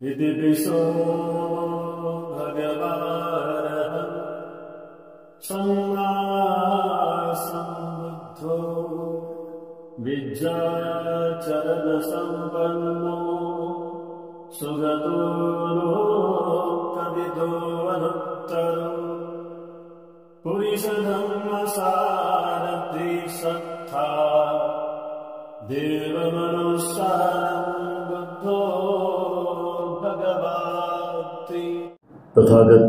इति पिसो भगवानः सम्मा सम्बुद्धो विद्याचरणसम्पन्नो सुगतो लोकविदो अनुत्तरो पुरुषधर्मसारथि सत्ता देवमनुसारं बुद्धो भगवाति। तथागत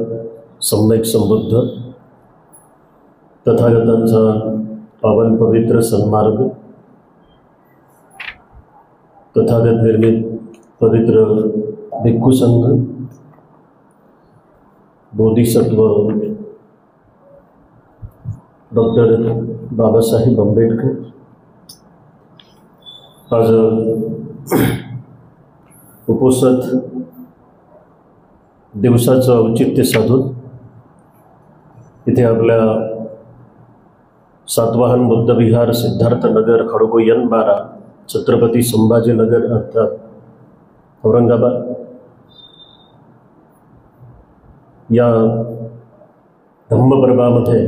सम्यक संबुद्ध तथागतांचा पावन पवित्र सन्मार्ग, तथागत निर्मित पवित्र भिक्खू संघ, बोधिसत्व डॉक्टर बाबासाहेब आंबेडकर आज उपोषित दिवसाचं औचित्य साधून इथे आपल्या सातवाहन बुद्ध विहार सिद्धार्थनगर खडको N12 छत्रपती संभाजीनगर अर्थात औरंगाबाद या धम्मप्रभामध्ये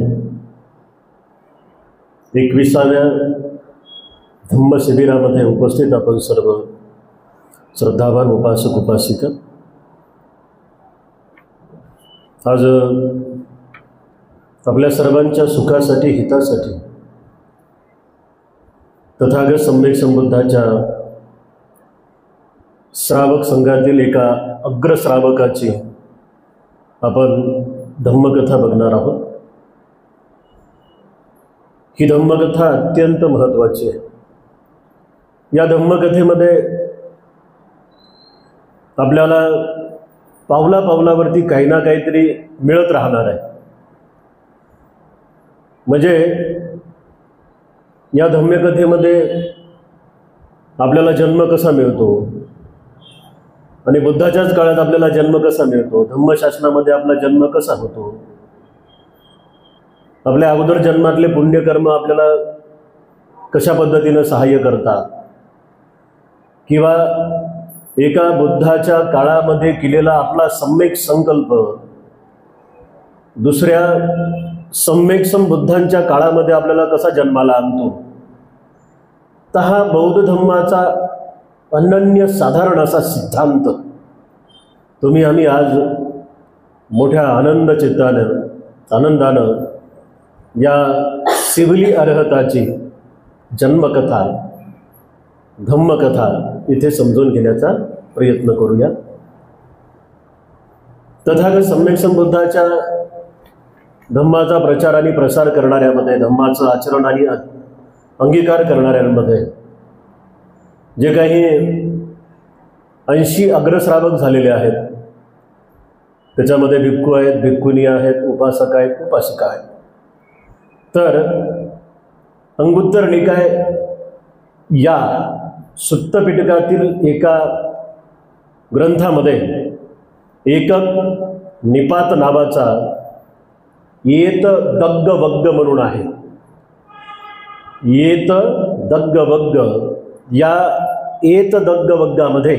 21व्या धम्म शिबिरामध्ये उपस्थित आपण सर्व श्रद्धावान उपासक उपासिका आज आपल्या सर्वांच्या सुखासाठी हितासाठी तथागत सम्यक संबुद्धाच्या श्रावक संघातील एका अग्रश्रावकाची आपण धम्मकथा बघणार आहोत। ही धम्मकथा अत्यंत महत्त्वाची आहे। या धम्मकथेमध्ये आपल्याला पावला पावलावरती काही ना काहीतरी मिळत राहणार आहे। म्हणजे या धम्मकथेमध्ये आपल्याला जन्म कसा मिळतो आणि बुद्धाच्याच काळात आपल्याला जन्म कसा मिळतो, धम्मशास्त्रामध्ये आपला जन्म कसा होतो, आपल्या अगोदर जन्मातले पुण्यकर्म आपल्याला कशा पद्धतीने सहाय्य करतात, किंवा एका बुद्धाच्या काळामध्ये केलेला आपला सम्यक संकल्प दुसऱ्या सम्यक संबुद्धांच्या काळामध्ये आपल्याला कसा जन्माला आणतो, तर हा बौद्ध धम्माचा अनन्य साधारण असा सिद्धांत तुम्ही आम्ही आज मोठ्या आनंदानं या सिवली अर्हताची जन्मकथा धम्मकथा इथे समजून घेण्याचा प्रयत्न करूया। तथागत सम्यक संबुद्धाच्या धम्माचा प्रचार आणि प्रसार करणाऱ्यामध्ये, धम्माचं आचरण आणि अंगीकार करणाऱ्यांमध्ये जे काही 80 अग्रश्रावक झालेले आहेत, त्याच्यामध्ये भिक्खू आहेत, भिक्खुनी आहेत, उपासक आहेत, उपासिका आहेत। तर अंगुत्तर निकाय या सुत्तपिटकातील एका ग्रंथामध्ये एकक निपात नावाचा येत दग्ग वग्ग म्हणून आहे। येत दग्ग वग्ग, या येत दग्ग वग्गामध्ये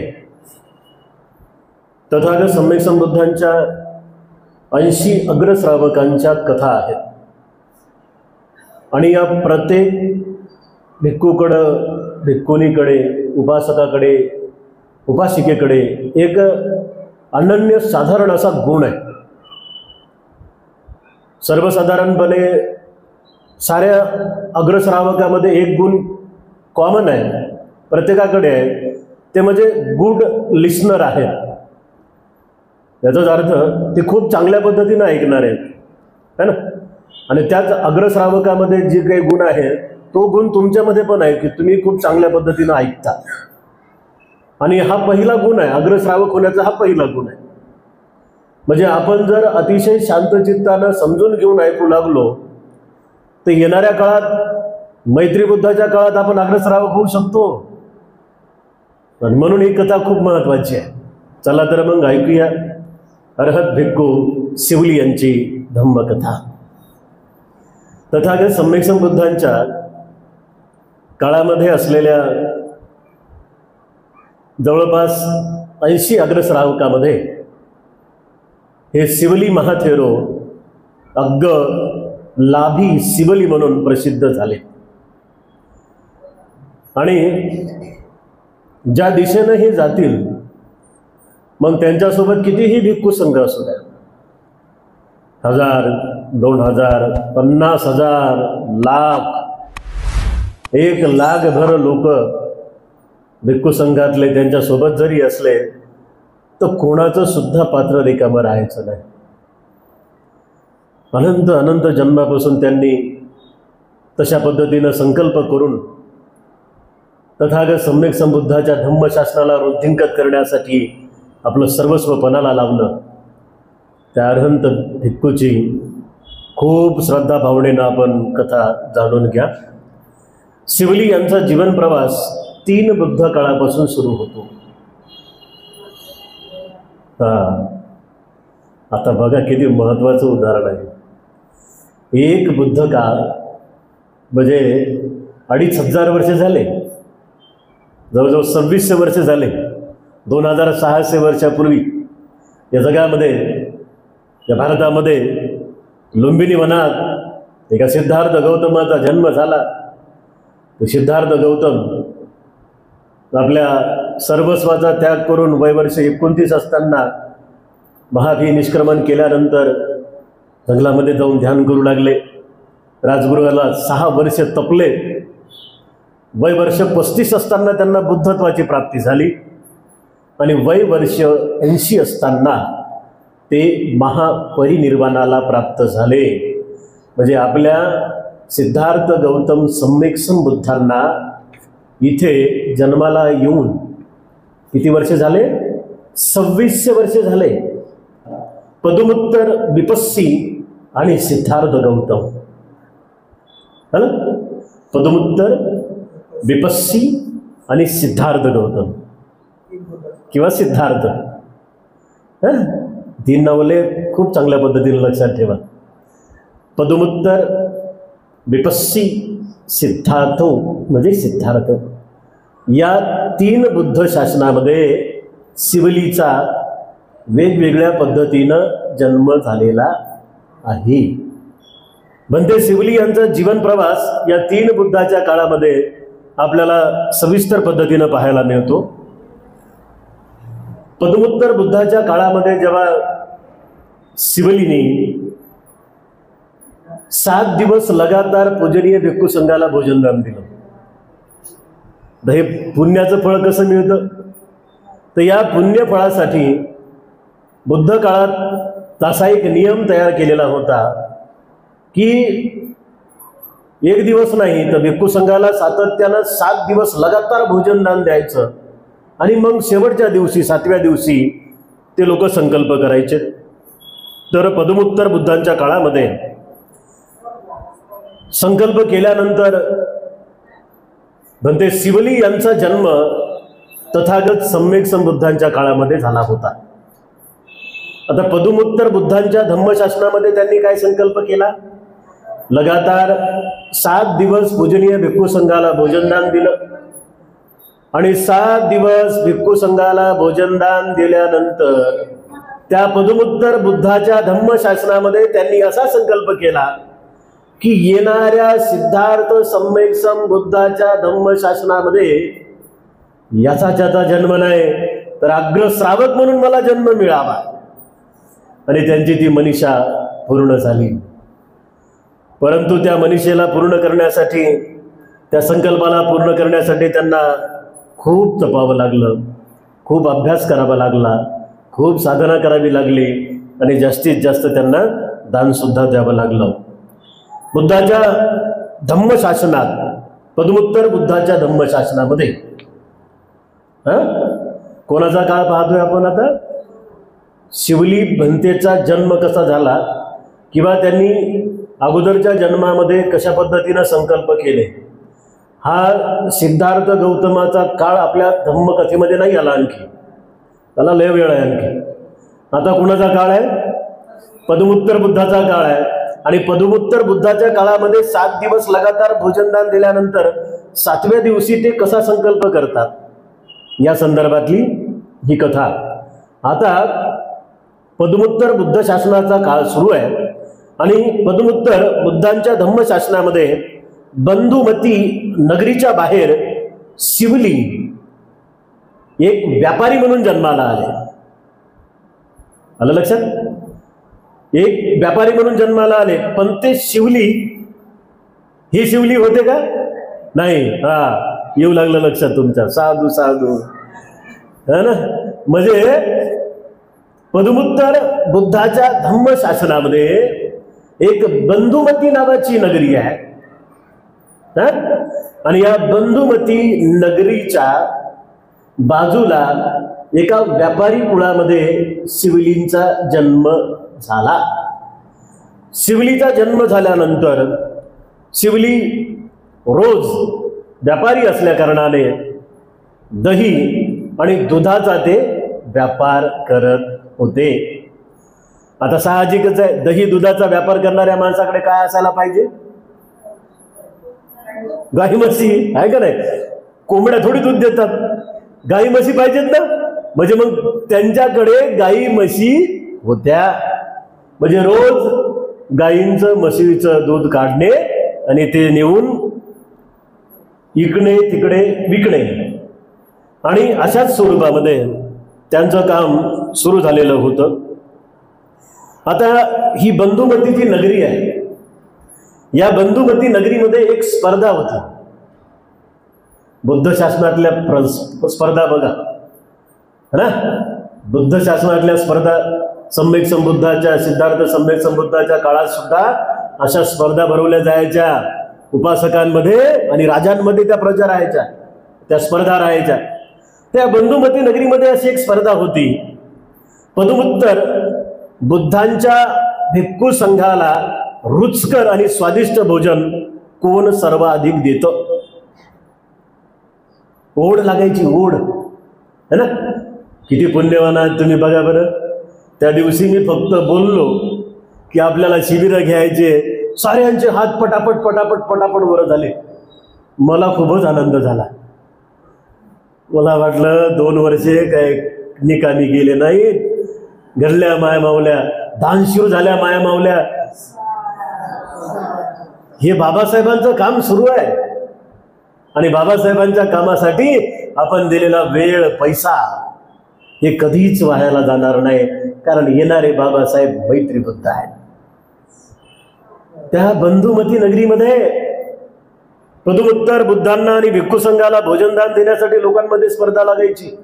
तथागत सम्यक संबुद्धांच्या 80 अग्रश्रावकांच्या कथा आहेत आणि या प्रत्येक भिक्खूकडे, भिक्खुनीकडे, उपासकाकडे, उपासिकेकडे एक अनन्य साधारण असा गुण आहे। सर्वसाधारणपणे साऱ्या अग्रश्रावकामध्ये एक गुण कॉमन आहे, प्रत्येकाकडे आहे, ते म्हणजे गुड लिस्नर आहेत। याचाच अर्थ ते खूप चांगल्या पद्धतीने ऐकणार आहेत, है ना। आणि त्याच अग्रश्रावकामध्ये जे काही गुण आहे तो गुण तुमच्यामध्ये पण आहे की तुम्ही खूप चांगल्या पद्धतीने ऐकता। आणि हा पहिला गुण आहे, अग्रश्रावक होण्याचा हा पहिला गुण आहे। म्हणजे आपण जर अतिशय शांतचित्तानं समजून घेऊन ऐकू लागलो तर येणाऱ्या काळात मैत्री बुद्धाच्या काळात आपण अग्रश्रावक होऊ शकतो। आणि म्हणून ही कथा खूप महत्त्वाची आहे। चला तर मग ऐकूया अर्हत भिक्खू सिवली यांची धम्मकथा। तथागत सम्यक संबुद्धांच्या काळामध्ये असलेल्या जवळपास 80 अग्रश्रावकामध्ये हे शिवली महाथेरो अग्ग लाभी शिवली म्हणून प्रसिद्ध झाले. आणि ज्या दिशेनं हे जातील मग त्यांच्यासोबत कितीही भिक्खू संघ असू द्या, 1000, 2000, 50,000, लाख, 1,00,000 लोक भिक्खू संघातले त्यांच्यासोबत जरी असले तर कोणाचं सुद्धा पात्र रिकामं राहायचं नाही. अनंत अनंत जन्मापासून त्यांनी तशा पद्धतीनं संकल्प करून तथागत सम्यक संबुद्धाच्या धम्मशासनाला वृद्धिंगत करण्यासाठी आपलं सर्वस्व पणाला लावलं. त्या अर्हंत भिक्खूची खूप श्रद्धा भावनेनं आपण कथा जाणून घ्या. शिवली यांचा जीवन प्रवास 3 बुद्ध काळापासून सुरू होतो. आता बघा किती महत्त्वाचं उदाहरण आहे. एक बुद्ध काळ म्हणजे 2500 वर्षे झाले, जवळजवळ 2600 वर्षे झाले. 2600 वर्षापूर्वी या जगामध्ये, या भारतामध्ये लुंबिनी वनात एका सिद्धार्थ गौतमाचा जन्म झाला. सिद्धार्थ गौतम आपल्या सर्वस्वाचा त्याग करून वयवर्ष 29 असताना महाभी निष्क्रमण केल्यानंतर जंगलामध्ये जाऊन ध्यान करू लागले. राजगृहाला 6 वर्ष तपले. वयवर्ष 35 असताना त्यांना बुद्धत्वाची प्राप्ती झाली आणि वयवर्ष 80 असताना ते महापरिनिर्वाणाला प्राप्त झाले. म्हणजे आपल्या सिद्धार्थ गौतम सम्यक संबुद्धांना इथे जन्माला येऊन किती वर्ष झाले? 2600 वर्षे झाले. पदुमुत्तर विपस्सी आणि सिद्धार्थ गौतम, पदुमुत्तर विपस्सी आणि सिद्धार्थ गौतम किंवा सिद्धार्थ, 3 नावले खूप चांगल्या पद्धतीने लक्षात ठेवा. पदुमुत्तर विपस्सी सिद्धार्थ म्हणजे सिद्धार्थ. या 3 बुद्ध शासनामध्ये शिवलीचा वेगवेगळ्या पद्धतीनं जन्म झालेला आहे. म्हणजे शिवली यांचा जीवन प्रवास या 3 बुद्धाच्या काळामध्ये आपल्याला सविस्तर पद्धतीनं पाहायला मिळतो. पदुमुत्तर बुद्धाच्या काळामध्ये जेव्हा शिवलीने 7 दिवस लगातार पूजनीय भिक्खू संघाला भोजनदान दिलं, तर हे पुण्याचं फळ कसं मिळतं? तर या पुण्यफळासाठी बुद्ध काळात असा एक नियम तयार केलेला होता की एक दिवस नाही तर भिक्खू संघाला सातत्यानं 7 दिवस लगातार भोजनदान द्यायचं आणि मग शेवटच्या दिवशी 7व्या दिवशी ते लोक संकल्प करायचे. तर पदुमुत्तर बुद्धांच्या काळामध्ये संकल्प केल्यानंतर म्हणते शिवली यांचा जन्म तथागत सम्यक संबुद्धांच्या काळामध्ये झाला होता. आता पदुमुत्तर बुद्धांच्या धम्मशासनामध्ये त्यांनी काय संकल्प केला? लगातार 7 दिवस पूजनीय भिक्खू संघाला भोजनदान दिलं आणि 7 दिवस भिक्खू संघाला भोजनदान दिल्यानंतर त्या पदुमुत्तर बुद्धाच्या धम्मशासनामध्ये त्यांनी असा संकल्प केला की येणाऱ्या सिद्धार्थ सम्यक संबुद्धाच्या धम्मशासनामध्ये याचा ज्याचा जन्म नाही तर अग्रश्रावक म्हणून मला जन्म मिळावा. आणि त्यांची ती मनीषा पूर्ण झाली. परंतु त्या मनीषेला पूर्ण करण्यासाठी, त्या संकल्पाला पूर्ण करण्यासाठी त्यांना खूप तपावं लागलं, खूप अभ्यास करावा लागला, खूप साधना करावी लागली आणि जास्तीत जास्त त्यांना दानसुद्धा द्यावं लागलं. बुद्धाच्या धम्मशासनात, पदुमुत्तर बुद्धाच्या धम्मशासनामध्ये कोणाचा काळ पाहतोय आपण आता? शिवली भंतेचा जन्म कसा झाला किंवा त्यांनी अगोदरच्या जन्मामध्ये कशा पद्धतीनं संकल्प केले, हा सिद्धार्थ गौतमाचा काळ आपल्या धम्मकथेमध्ये नाही आला. आणखी त्याला लय वेळ आहे. आणखी आता कुणाचा काळ आहे? पदुमुत्तर बुद्धाचा काळ आहे. आणि पदुमुत्तर बुद्धाच्या काळामध्ये 7 दिवस लगातार भोजनदान दिल्यानंतर 7व्या दिवशी ते कसा संकल्प करतात या संदर्भातली ही कथा. आता पद्मोत्तर बुद्ध शासनाचा काळ सुरू आहे आणि पद्मोत्तर बुद्धांच्या धम्मशासनामध्ये बंधुमती नगरीच्या बाहेर शिवली एक व्यापारी म्हणून जन्माला आले. आलं लक्षात? एक व्यापारी म्हणून जन्माला आले, पण ते शिवली ही शिवली होते का? नाही. हा, येऊ लागलं लक्षात तुमच्या. साधू साधू है ना. म्हणजे पद्मोत्तर बुद्धाच्या धम्मशासनामध्ये एक बंधुमती नावाची नगरी आहे आणि या बंधुमती नगरीच्या बाजूला एका व्यापारी कुळामध्ये शिवलींचा जन्म झाला. शिवलीचा जन्म झाल्यानंतर शिवली रोज व्यापारी असल्या कारणाने दही आणि दुधाचा ते व्यापार करत होते. आता साहजिकच आहे, दही दुधाचा व्यापार करणाऱ्या माणसाकडे काय असायला पाहिजे? गाई म्हशी आहे का नाही? कोंबड्या थोडी दूध देतात, गाई म्हशी पाहिजेत ना. म्हणजे मग त्यांच्याकडे गाई म्हशी होत्या. म्हणजे रोज गाईंचं म्हशीचं दूध काढणे आणि ते नेऊन इकडे तिकडे विकणे आणि अशाच स्वरूपामध्ये त्यांचं काम सुरू झालेलं होतं. आता ही बंधुमतीची नगरी आहे. या बंधुमती नगरीमध्ये एक स्पर्धा होती. बुद्ध शासनातल्या स्पर्धा बघा ना. बुद्ध शासनातल्या स्पर्धा सम्यक संबुद्धाच्या, सिद्धार्थ सम्यक संबुद्धाच्या काळात सुद्धा अशा स्पर्धा भरवल्या जायच्या. उपासकांमध्ये आणि राजांमध्ये त्या प्रचार राहायच्या, त्या स्पर्धा राहायच्या. त्या बंधुमती नगरीमध्ये अशी एक स्पर्धा होती. पद्मोत्तर बुद्धांच्या भिक्खू संघाला रुचकर आणि स्वादिष्ट भोजन कोण सर्वाधिक देतं. ओढ लागायची, ओढ है ना. किती पुण्यवान आहात तुम्ही बघा बरं. त्या दिवशी मी फक्त बोललो की आपल्याला शिबिरं घ्यायचे, साऱ्यांचे हात पटापट पटापट पटापट वर झाले. मला खूपच आनंद झाला. मला वाटलं 2 वर्षे काय निकामी गेले नाही. घडल्या माया मावल्या, दानशूर झाल्या माया मावल्या. हे बाबासाहेबांचं काम सुरू आहे आणि बाबासाहेबांच्या कामासाठी आपण दिलेला वेळ, पैसा हे कधीच वायाला जाणार नाही. कारण येणारे बाबासाहेब मैत्रीबद्ध आहेत. त्या बंधुमती नगरीमध्ये पद्मोत्तर बुद्धांना आणि भिक्खू संघाला भोजनदान देण्यासाठी लोकांमध्ये स्पर्धा लागायची.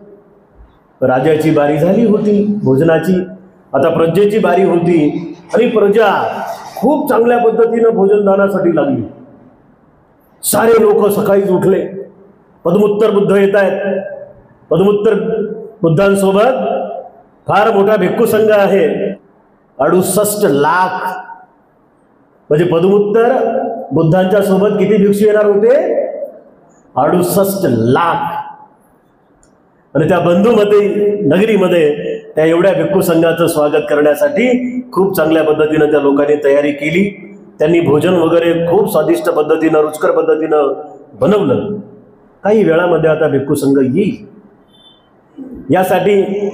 राजाची बारी झाली होती भोजनाची. आता प्रजेची बारी होती आणि प्रजा खूप चांगल्या पद्धतीनं भोजनदानासाठी लागली. सारे लोक सकाळीच उठले. पद्मोत्तर बुद्ध येत आहेत. पद्मोत्तर बुद्धांसोबत फार मोठा भिक्खू संघ आहे. 68 लाख. म्हणजे पद्मोत्तर बुद्धांच्या सोबत किती भिक्षू येणार होते? 68 लाख. आणि त्या बंधुमती नगरीमध्ये त्या एवढ्या भिक्खू संघाचं स्वागत करण्यासाठी खूप चांगल्या पद्धतीनं त्या लोकांनी तयारी केली. त्यांनी भोजन वगैरे खूप स्वादिष्ट पद्धतीनं, रुचकर पद्धतीनं बनवलं. काही वेळामध्ये आता भिक्खू संघ येईल. यासाठी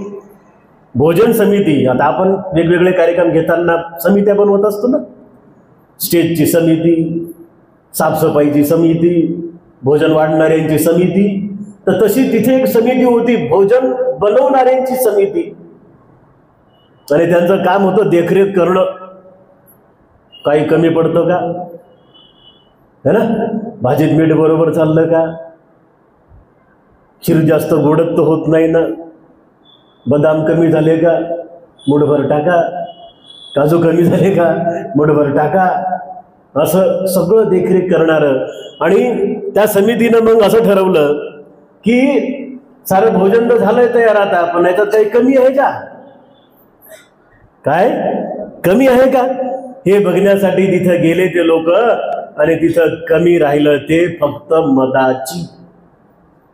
भोजन समिती, आता आपण वेगवेगळे कार्यक्रम घेताना समित्या बनवत असतो ना. स्टेजची समिती, साफसफाईची समिती, भोजन वाढणाऱ्यांची समिती. तर तशी तिथे एक समिती होती, भोजन बनवणाऱ्यांची समिती. आणि त्यांचं काम होतं देखरेख करणं. काही कमी पडतं का है ना? भाजीत मीठ बरोबर चाललं का? खीर जास्त गोडत तर होत नाही ना? बदाम कमी झाले का? मुठभर टाका. काजू कमी झाले का? मुठभर टाका. असं सगळं देखरेख करणारं. आणि त्या समितीनं मग असं ठरवलं की सारं भोजन तर झालंय तयार, आता पण याच्यात काही कमी आहे का? काय कमी आहे का हे बघण्यासाठी तिथं गेले ते लोक. आणि तिथं कमी राहिलं ते फक्त मदाची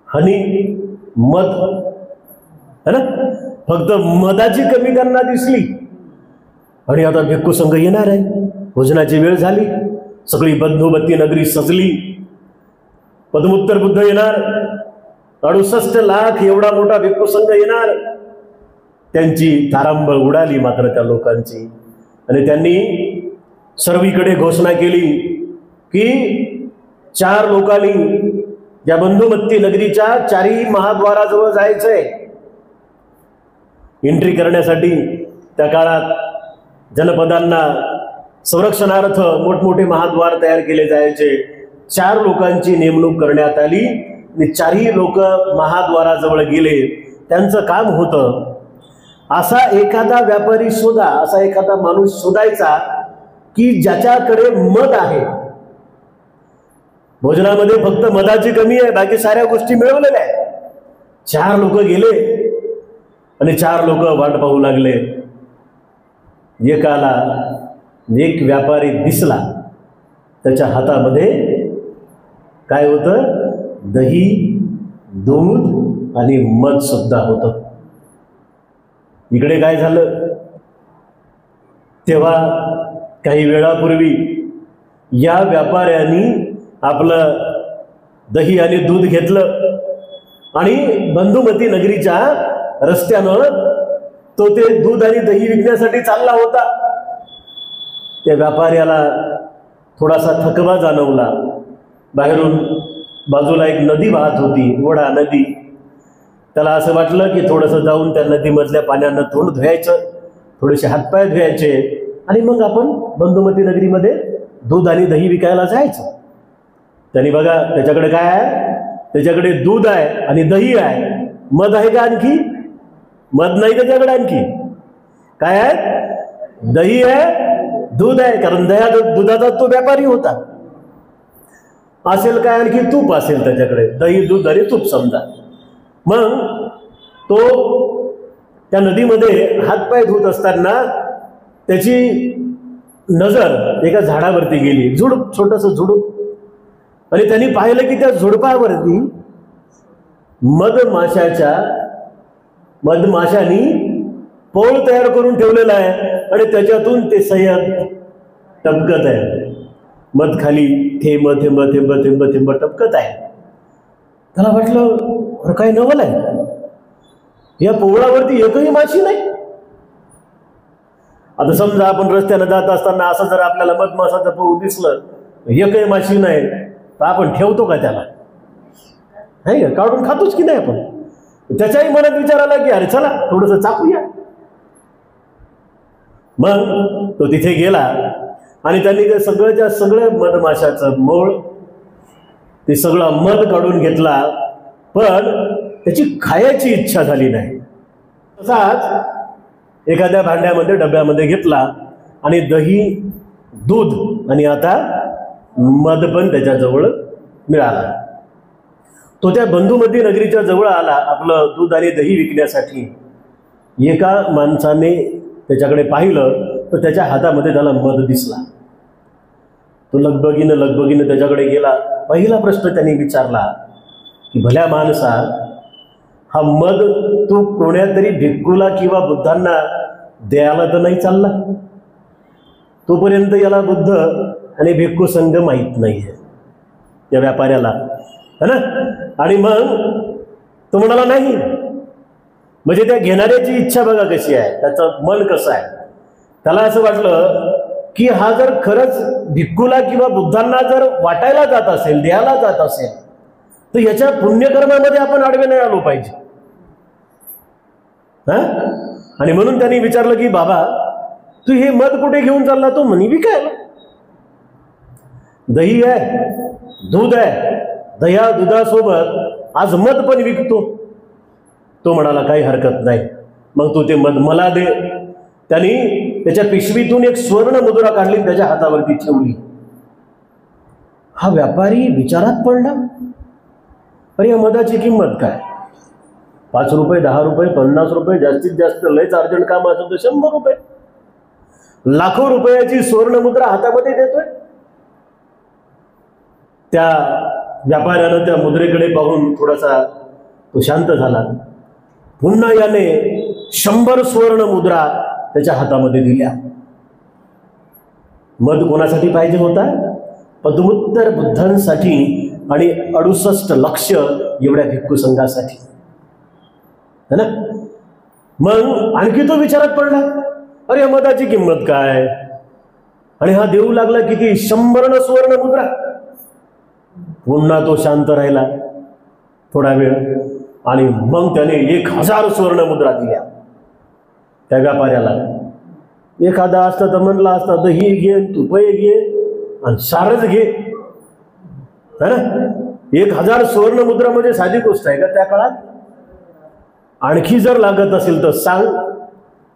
हनी, मध है ना. फक्त मदाची कमी त्यांना दिसली. आणि आता भिक्खू संघ येणार आहे. भोजनाची वेळ झाली. सगळी बंधुमती नगरी सजली. पद्मोत्तर बुद्ध येणार. 68 लाख एवढा मोठा भिक्खू संघ येणार. त्यांची तारांबळ उडाली मात्र त्या लोकांची. आणि त्यांनी सर्वीकडे घोषणा केली की 4 लोकांनी या बंधुमत्ती नगरीच्या 4ही महाद्वाराजवळ जायचंय. एंट्री करण्यासाठी त्या काळात जनपदांना संरक्षणार्थ मोठमोठे महाद्वार तयार केले जायचे. 4 लोकांची नेमणूक करण्यात आली आणि 4ही लोक महाद्वाराजवळ गेले. त्यांचं काम होतं असा एखादा व्यापारी शोधा, असा एखादा माणूस शोधायचा की ज्याच्याकडे मद आहे. भोजनामध्ये फक्त मदाची कमी आहे, बाकी साऱ्या गोष्टी मिळवलेल्या आहेत. 4 लोक गेले आणि 4 लोक वाट पाहू लागले. एकाला एक व्यापारी दिसला, त्याच्या हातामध्ये काय होतं? दही, दूध आणि मध सुद्धा होतं. इकडे काय झालं? तेव्हा काही वेळापूर्वी या व्यापाऱ्यांनी आपलं दही आणि दूध घेतलं आणि बंधुमती नगरीच्या रस्त्यानं तो ते दूध आणि दही विकण्यासाठी चालला होता. त्या व्यापाऱ्याला थोडासा थकवा जाणवला. बाहेरून बाजूला एक नदी वाहत होती, ओढा नदी. त्याला असं वाटलं की थोडंसं जाऊन त्या नदीमधल्या पाण्यानं तोंड धुवायचं, थोडेसे हातपाय धुवायचे आणि मग आपण बंधुमती नगरीमध्ये दूध आणि दही विकायला जायचं. त्यांनी बघा त्याच्याकडे काय आहे? त्याच्याकडे दूध आहे आणि दही आहे. मध आहे का आणखी? मध नाही त्याच्याकडे. आणखी काय आहे? दही आहे, दूध आहे. कारण दुधाचा तो व्यापारी होता. असेल काय? आणखी तूप असेल त्याच्याकडे. दही, दूध आणि तूप समजा. मग तो त्या नदीमध्ये हातपाय धुत असताना त्याची नजर एका झाडावरती गेली. झुडूप, छोटंसं झुडूप. आणि त्यांनी पाहिलं की त्या झुडपावरती मधमाशांनी पोळ तयार करून ठेवलेला आहे आणि त्याच्यातून ते सह्याद टपकत आहे. मध खाली थेंब थेंब थेंब थेंब थेंब टपकत आहे. त्याला वाटलं काय नवल आहे, या पोवळावरती एकही माशी नाही. आता समजा आपण रस्त्यानं जात असताना असं जर आपल्याला मधमाशाचं पोळ दिसलं, एकही माशी नाही, तर आपण ठेवतो का त्याला? नाही का? काढून खातोच की नाही आपण? त्याच्याही मनात विचार आला की अरे चला थोडंसं चाकूया. मग तो तिथे गेला आणि त्यांनी ते सगळ्याच्या सगळं मधमाशाचं मोळ, ते सगळं मध काढून घेतला, पण त्याची खायची इच्छा झाली नाही. तसाच एखाद्या भांड्यामध्ये, डब्यामध्ये घेतला आणि दही, दूध आणि आता मध पण त्याच्याजवळ मिळाला. तो त्या बंधुमती नगरीच्या जवळ आला आपलं दूध आणि दही विकण्यासाठी. एका माणसाने त्याच्याकडे पाहिलं तर त्याच्या हातामध्ये त्याला मध दिसला. तो लगबगीनं त्याच्याकडे गेला. पहिला प्रश्न त्यांनी विचारला की भल्या माणसा, हा मध तू कोण्या तरी भिक्खूला किंवा बुद्धांना द्यायला तर नाही चालला? तोपर्यंत याला बुद्ध आणि भिक्खू संघ माहीत नाहीये या व्यापाऱ्याला, है ना? आणि मग तो म्हणाला नाही. म्हणजे त्या घेणाऱ्याची इच्छा बघा कशी आहे, त्याचं मन कसं आहे. त्याला असं वाटलं की हा जर खरंच भिक्खूला किंवा बुद्धांना जर वाटायला जात असेल, द्यायला जात असेल, तर याच्या पुण्यकर्मामध्ये आपण आडवे नाही आलो पाहिजे. आणि म्हणून त्यांनी विचारलं की बाबा तू हे मध कुठे घेऊन चालला? तो म्हणी विकायला. दही आहे, दूध आहे, दह्या दुधासोबत आज मध पण विकतो. तो म्हणाला काही हरकत नाही, मग तू ते मध मला दे. त्यांनी त्याच्या पिशवीतून एक स्वर्ण मुद्रा काढली, त्याच्या हातावरती ठेवली. हा व्यापारी विचारात पडला, अरे या मधाची किंमत काय? 5 रुपये, 10 रुपये, 50 रुपये, जास्तीत जास्त लयच अर्जंट काम असेल तर 100 रुपये. लाखो रुपयाची स्वर्ण मुद्रा हातामध्ये देतोय. त्या व्यापाऱ्यानं त्या मुद्रेकडे पाहून थोडासा तो शांत झाला. पुन्हा याने 100 स्वर्ण मुद्रा त्याच्या हातामध्ये दिल्या. मध कोणासाठी पाहिजे होता? पद्मोत्तर बुद्धांसाठी आणि 68 लक्ष एवढ्या भिक्खू संघासाठी, है ना? मग आणखी तो विचारात पडला, अरे या मधाची किंमत काय? आणि हा देऊ लागला किती? 100 सुवर्ण मुद्रा. पुन्हा तो शांत राहिला थोडा वेळ आणि मग त्याने 1000 सुवर्ण मुद्रा दिल्या त्या व्यापाऱ्याला. एखादा असतं तर म्हणला असता दही घे, तुपही घे आणि सारच घे, है ना? 1000 सुवर्ण मुद्रा म्हणजे साधी गोष्ट आहे का त्या काळात? आणखी जर लागत असेल तर सांग,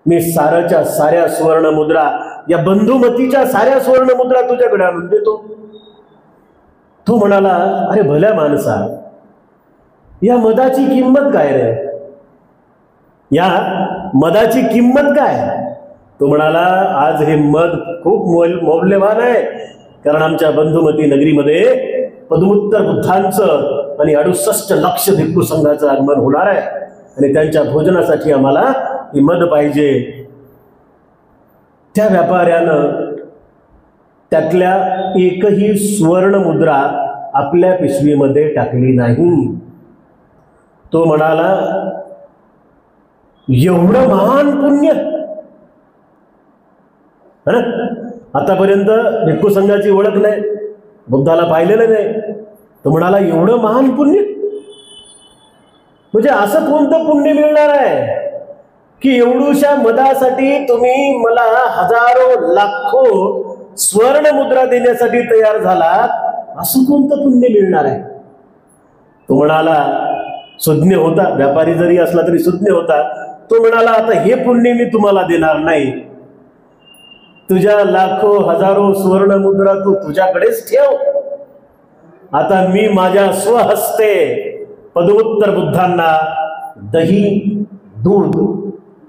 मी साऱ्याच्या साऱ्या सुवर्ण मुद्रा, या बंधुमतीच्या साऱ्या सुवर्ण मुद्रा तुझ्याकडे आणून देतो. तो म्हणाला, अरे भल्या माणसा, या मधाची किंमत काय रे? या मधाची किंमत काय? तो म्हणाला, आज हे मध खूप मौल्यवान आहे, कारण आमच्या बंधुमती नगरीमध्ये पदमुत्तर बुद्धांचं आणि 68 लक्ष भिक्खू संघाचं आगमन होणार आहे आणि त्यांच्या भोजनासाठी आम्हाला ही मध पाहिजे. त्या व्यापाऱ्यानं त्यातल्या एकही सुवर्ण मुद्रा आपल्या पिशवीमध्ये टाकली नाही. तो म्हणाला, एवढं महान पुण्य, है ना? आतापर्यंत भिक्खू संघाची ओळख नाही, बुद्धाला पाहिलेलं नाही. तो म्हणाला, एवढं महान पुण्य म्हणजे असं कोणतं पुण्य मिळणार आहे की एवढूशा मधासाठी तुम्ही मला हजारो लाखो स्वर्ण मुद्रा देण्यासाठी तयार झालात? असं कोणतं पुण्य मिळणार आहे? तो म्हणाला, सुज्ञ होता, व्यापारी जरी असला तरी सुज्ञ होता. तो म्हणाला, आता हे पुण्य मी तुम्हाला देणार नाही. तुझ्या लाखो हजारो सुवर्ण मुद्रा तू तुझ्याकडेच ठेव. आता मी माझ्या स्वहस्ते पदमुत्तर बुद्धांना दही, दूध,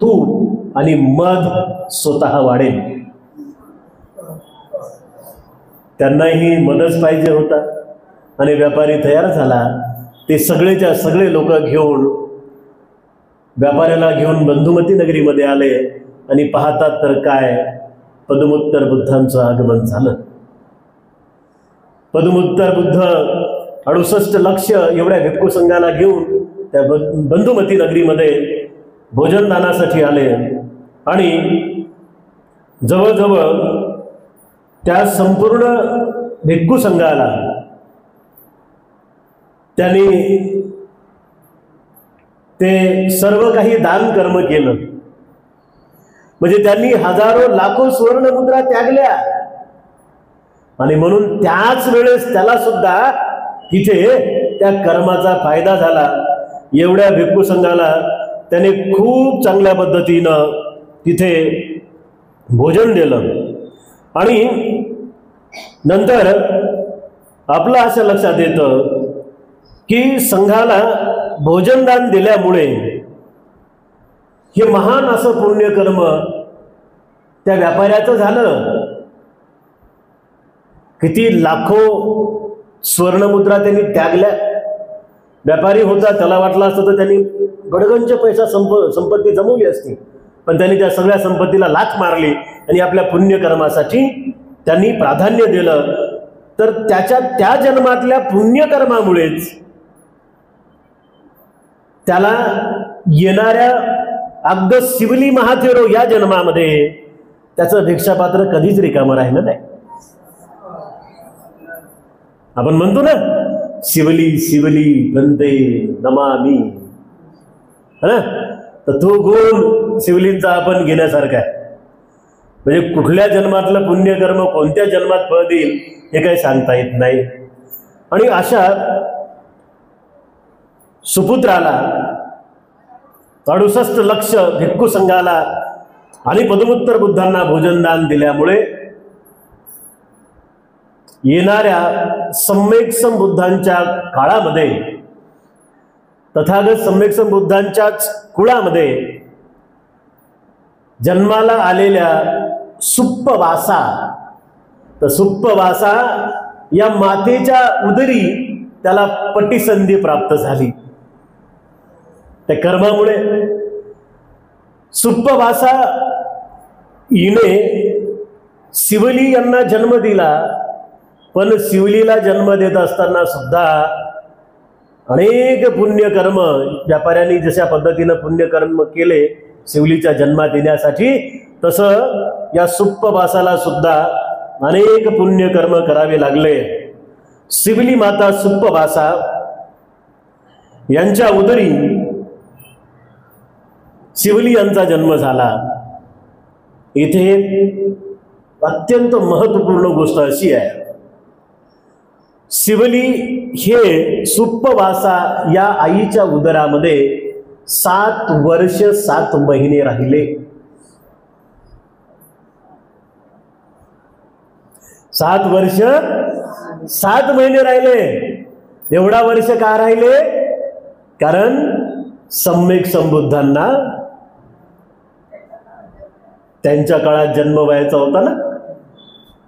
तूप आणि मध स्वतः वाढेल. त्यांनाही मदच पाहिजे होता आणि व्यापारी तयार झाला. ते सगळेच्या सगळे लोक घेऊन व्यापाऱ्याला घेऊन बंधुमती नगरीमध्ये आले आणि पाहतात तर काय, पदमुत्तर बुद्धांचं आगमन झालं. पदमुत्तर बुद्ध 68 लक्ष एवढ्या भिक्खू संघाला घेऊन त्या बंधुमती नगरीमध्ये भोजनदानासाठी आले आणि जवळजवळ त्या संपूर्ण भिक्खू संघाला त्यांनी ते सर्व काही दान कर्म केलं. म्हणजे त्यांनी हजारो लाखो सुवर्ण मुद्रा त्यागल्या आणि म्हणून त्याच वेळेस त्याला सुद्धा तिथे त्या कर्माचा फायदा झाला. एवढ्या भिक्खू संघाला त्याने खूप चांगल्या पद्धतीनं तिथे भोजन दिलं आणि नंतर आपलं असं लक्षात येतं की संघाला भोजनदान दिल्यामुळे हे महान असं पुण्यकर्म त्या व्यापाऱ्याचं झालं. किती लाखो स्वर्णमुद्रा त्यांनी त्यागल्या. व्यापारी होता, त्याला वाटलं असतं तर त्यांनी गडगंज पैसा संपत्ती जमवली असती, पण त्यांनी त्या सगळ्या संपत्तीला लाथ मारली आणि आपल्या पुण्यकर्मासाठी त्यांनी प्राधान्य दिलं. तर त्या जन्मातल्या पुण्यकर्मामुळेच त्याला येणाऱ्या अगदी शिवली महाथेरो या जन्मामध्ये त्याचं भिक्षापात्र कधीच रिकामं राहिलं नाही. आपण म्हणतो ना, शिवली शिवली बनते नमामी, है ना? तर तो गुण शिवलींचा आपण घेण्यासारखा आहे. म्हणजे कुठल्या जन्मातलं पुण्यकर्म कोणत्या जन्मात फळ देईल हे काही सांगता येत नाही. आणि अशा सुपुत्राला 68 लक्ष भिक्खू संघाला आणि पदमुत्तर बुद्धांना भोजनदान दिल्यामुळे येणाऱ्या सम्यक्सम बुद्धांच्या काळामध्ये, तथागत सम्यक्सम बुद्धांच्याच कुळामध्ये जन्माला आलेल्या सुप्पवासा, तर सुप्पवासा या मातेच्या उदरी त्याला पटीसंधी प्राप्त झाली. त्या कर्मामुळे सुप्पवासा हिने शिवली यांना जन्म दिला, पण शिवलीला जन्म देत असताना सुद्धा अनेक पुण्यकर्म व्यापाऱ्यांनी जशा पद्धतीनं पुण्यकर्म केले शिवलीच्या जन्मात येण्यासाठी, तसं या सुप्पवासाला सुद्धा अनेक पुण्यकर्म करावे लागले. शिवली माता सुप्पवासा यांच्या उदरी शिवली यांचा जन्म झाला. इथे अत्यंत महत्त्वपूर्ण गोष्ट अशी आहे, शिवली हे सुप्पवासा या आईच्या उदरामध्ये 7 वर्ष 7 महिने राहिले. 7 वर्ष 7 महिने राहिले. एवढा वर्ष का राहिले? कारण सम्यक संबुद्धांना त्यांच्या काळात जन्म व्हायचा होता ना,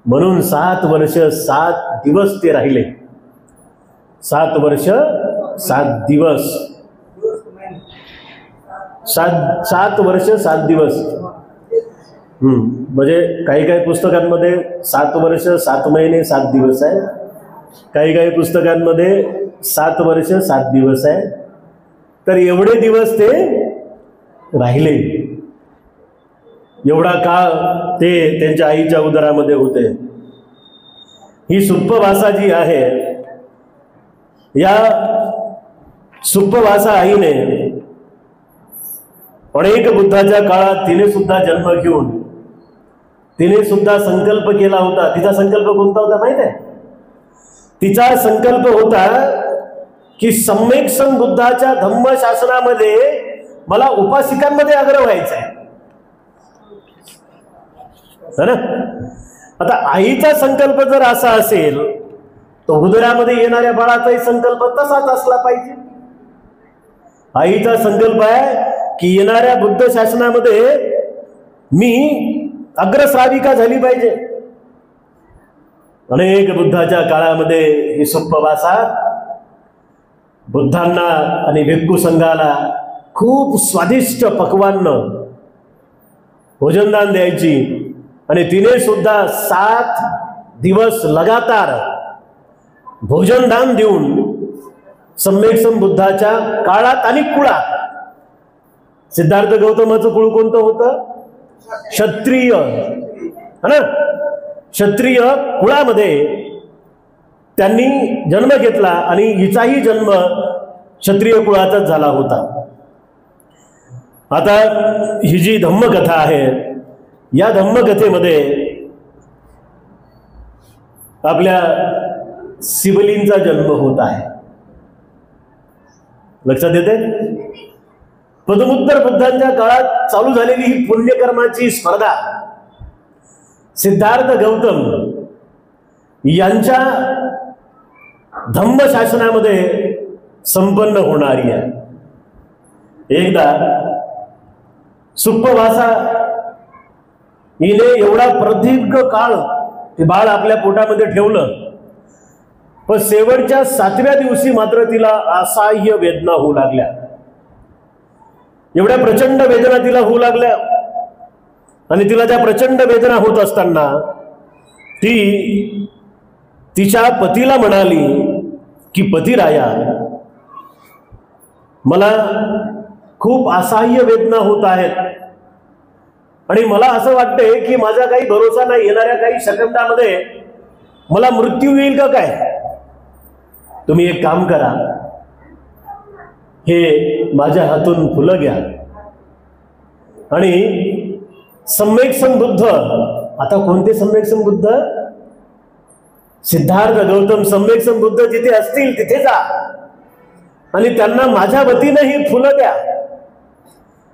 म्हणून 7 वर्ष 7 दिवस ते राहिले. 7 वर्ष 7 दिवस, 7 वर्ष 7 दिवस. म्हणजे काही पुस्तकांमध्ये 7 वर्ष 7 महिने 7 दिवस आहे, काही पुस्तकांमध्ये 7 वर्ष 7 दिवस आहे. तर एवढे दिवस ते राहिले. एवढा काळ ते त्यांच्या आईच्या उदरामध्ये होते. ही सुप्पवासा जी आहे, या सुप्पवासा आईने अनेक बुद्धाच्या काळात तिने सुद्धा जन्म घेऊन तिने सुद्धा संकल्प केला होता. तिचा संकल्प कोणता होता माहित आहे? तिचा संकल्प होता की सम्यक संबुद्धाच्या धम्मशासनामध्ये मला उपासिकांमध्ये अग्र व्हायचं आहे ना. आता आईचा संकल्प जर असा असेल तर उदरामध्ये येणाऱ्या बाळाचाही संकल्प तसाच असला पाहिजे. आईचा संकल्प आहे की येणाऱ्या बुद्ध शासनामध्ये मी अग्रश्राविका झाली पाहिजे. अनेक बुद्धाच्या काळामध्ये ही सुप्पवासा बुद्धांना आणि भिक्खू संघाला खूप स्वादिष्ट पक्वान्न भोजनदान द्यायची. आणि तिने सुद्धा 7 दिवस लगातार भोजनदान देऊन सम्यक बुद्धाच्या काळात आणि कुळात, सिद्धार्थ गौतमाचं कुळ कोणतं होतं? क्षत्रिय, है ना. क्षत्रिय कुळामध्ये त्यांनी जन्म घेतला आणि हिचाही जन्म क्षत्रिय कुळातच झाला होता. आता ही जी धम्मकथा आहे, या धम्मकथेमध्ये आपल्या शिवलींचा जन्म होत आहे. लक्षात येते? पदमुत्तर बुद्धांच्या काळात चालू झालेली ही पुण्यकर्माची स्पर्धा सिद्धार्थ गौतम यांच्या धम्मशासनामध्ये संपन्न होणारी आहे. एकदा सुप्पवासा हिने एवढा प्रदीर्घ काळ ते बाळ आपल्या पोटामध्ये ठेवलं, पण शेवटच्या 7व्या दिवशी मात्र तिला असह्य वेदना होऊ लागल्या. एवढ्या प्रचंड वेदना तिला होऊ लागल्या. आणि तिला त्या प्रचंड वेदना होत असताना ती तिच्या पतीला म्हणाली की पतिराया, मला खूप असह्य वेदना होत आहेत आणि मला असं वाटतंय की माझा काही भरोसा नाही, येणाऱ्या काही सेकंदामध्ये मला मृत्यू येईल का काय. तुम्ही एक काम करा, हे माझ्या हातून फुलं घ्या आणि सम्यक संबुद्ध, आता कोणते सम्यक संबुद्ध? सिद्धार्थ गौतम सम्यक संबुद्ध जिथे असतील तिथे जा आणि त्यांना माझ्या वतीने ही फुलं द्या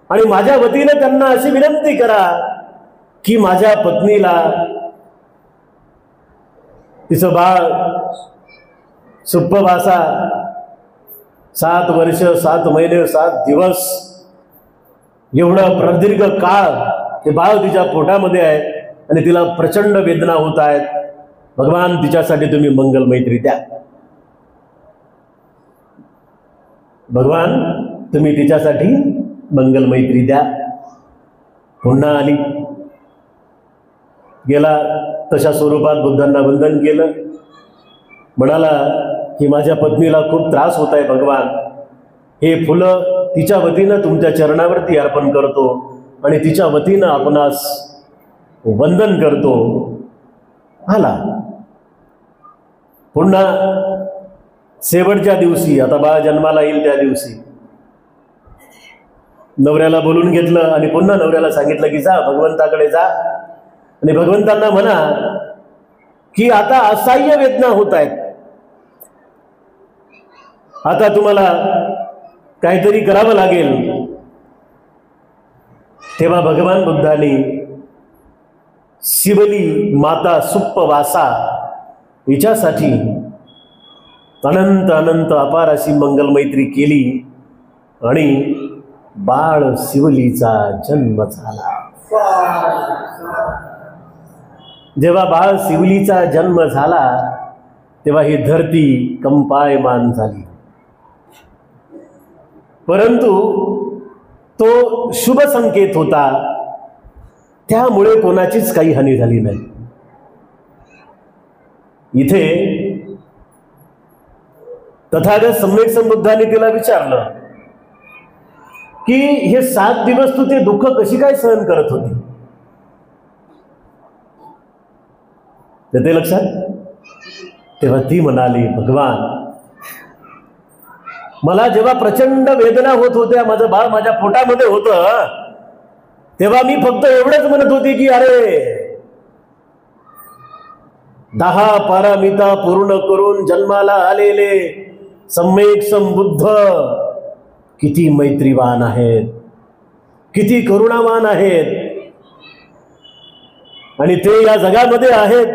आणि माझ्या वतीने त्यांना अशी विनंती करा की माझ्या पत्नीला तिचं बाळ सुप्पवासा 7 वर्ष 7 महिने 7 दिवस एवढा प्रदीर्घ काळ ते बाळ तिच्या पोटामध्ये आहे आणि तिला प्रचंड वेदना होत आहेत. भगवान तिच्यासाठी तुम्ही मंगल मैत्री द्या. भगवान तुम्ही तिच्यासाठी मंगल मैत्री द्या. पुन्हा आली, गेला तशा स्वरूपात बुद्धांना वंदन केलं. म्हणाला की माझ्या पत्नीला खूप त्रास होत आहे भगवान, हे फुलं तिच्या वतीनं तुमच्या चरणावरती अर्पण करतो आणि तिच्या वतीनं आपणास वंदन करतो. आला. पुन्हा शेवटच्या दिवशी, आता बाळ जन्माला येईल त्या दिवशी, नवऱ्याला बोलून घेतलं आणि पुन्हा नवऱ्याला सांगितलं की जा भगवंताकडे जा आणि भगवंतांना म्हणा की आता असह्य वेदना होत आहेत, आता तुम्हाला काहीतरी करावं लागेल. तेव्हा भगवान बुद्धांनी शिवली माता सुप्पवासा हिच्यासाठी अनंत अनंत अपार अशी मंगल मैत्री केली आणि बाळ शिवलीचा जन्म झाला. जेव्हा बाळ शिवलीचा जन्म झाला तेव्हा ही धरती कंपायमान झाली, परंतु तो शुभ संकेत होता, त्यामुळे कोणाचीच काही हानी झाली नाही. इथे तथागत सम्यक संबुद्धाने तिला विचारलं की हे 7 दिवस तू ते दुःख कशी काय सहन करत होती. ते लक्षात. तेव्हा ती म्हणाली, भगवान मला जेव्हा प्रचंड वेदना होत होत्या, माझं बाळ माझ्या पोटामध्ये होतं, तेव्हा मी फक्त एवढंच म्हणत होती की अरे 10 पारमिता पूर्ण करून जन्माला आलेले सम्यक संबुद्ध किती मैत्रीवान आहेत, किती करुणावान आहेत आणि ते या जगामध्ये आहेत,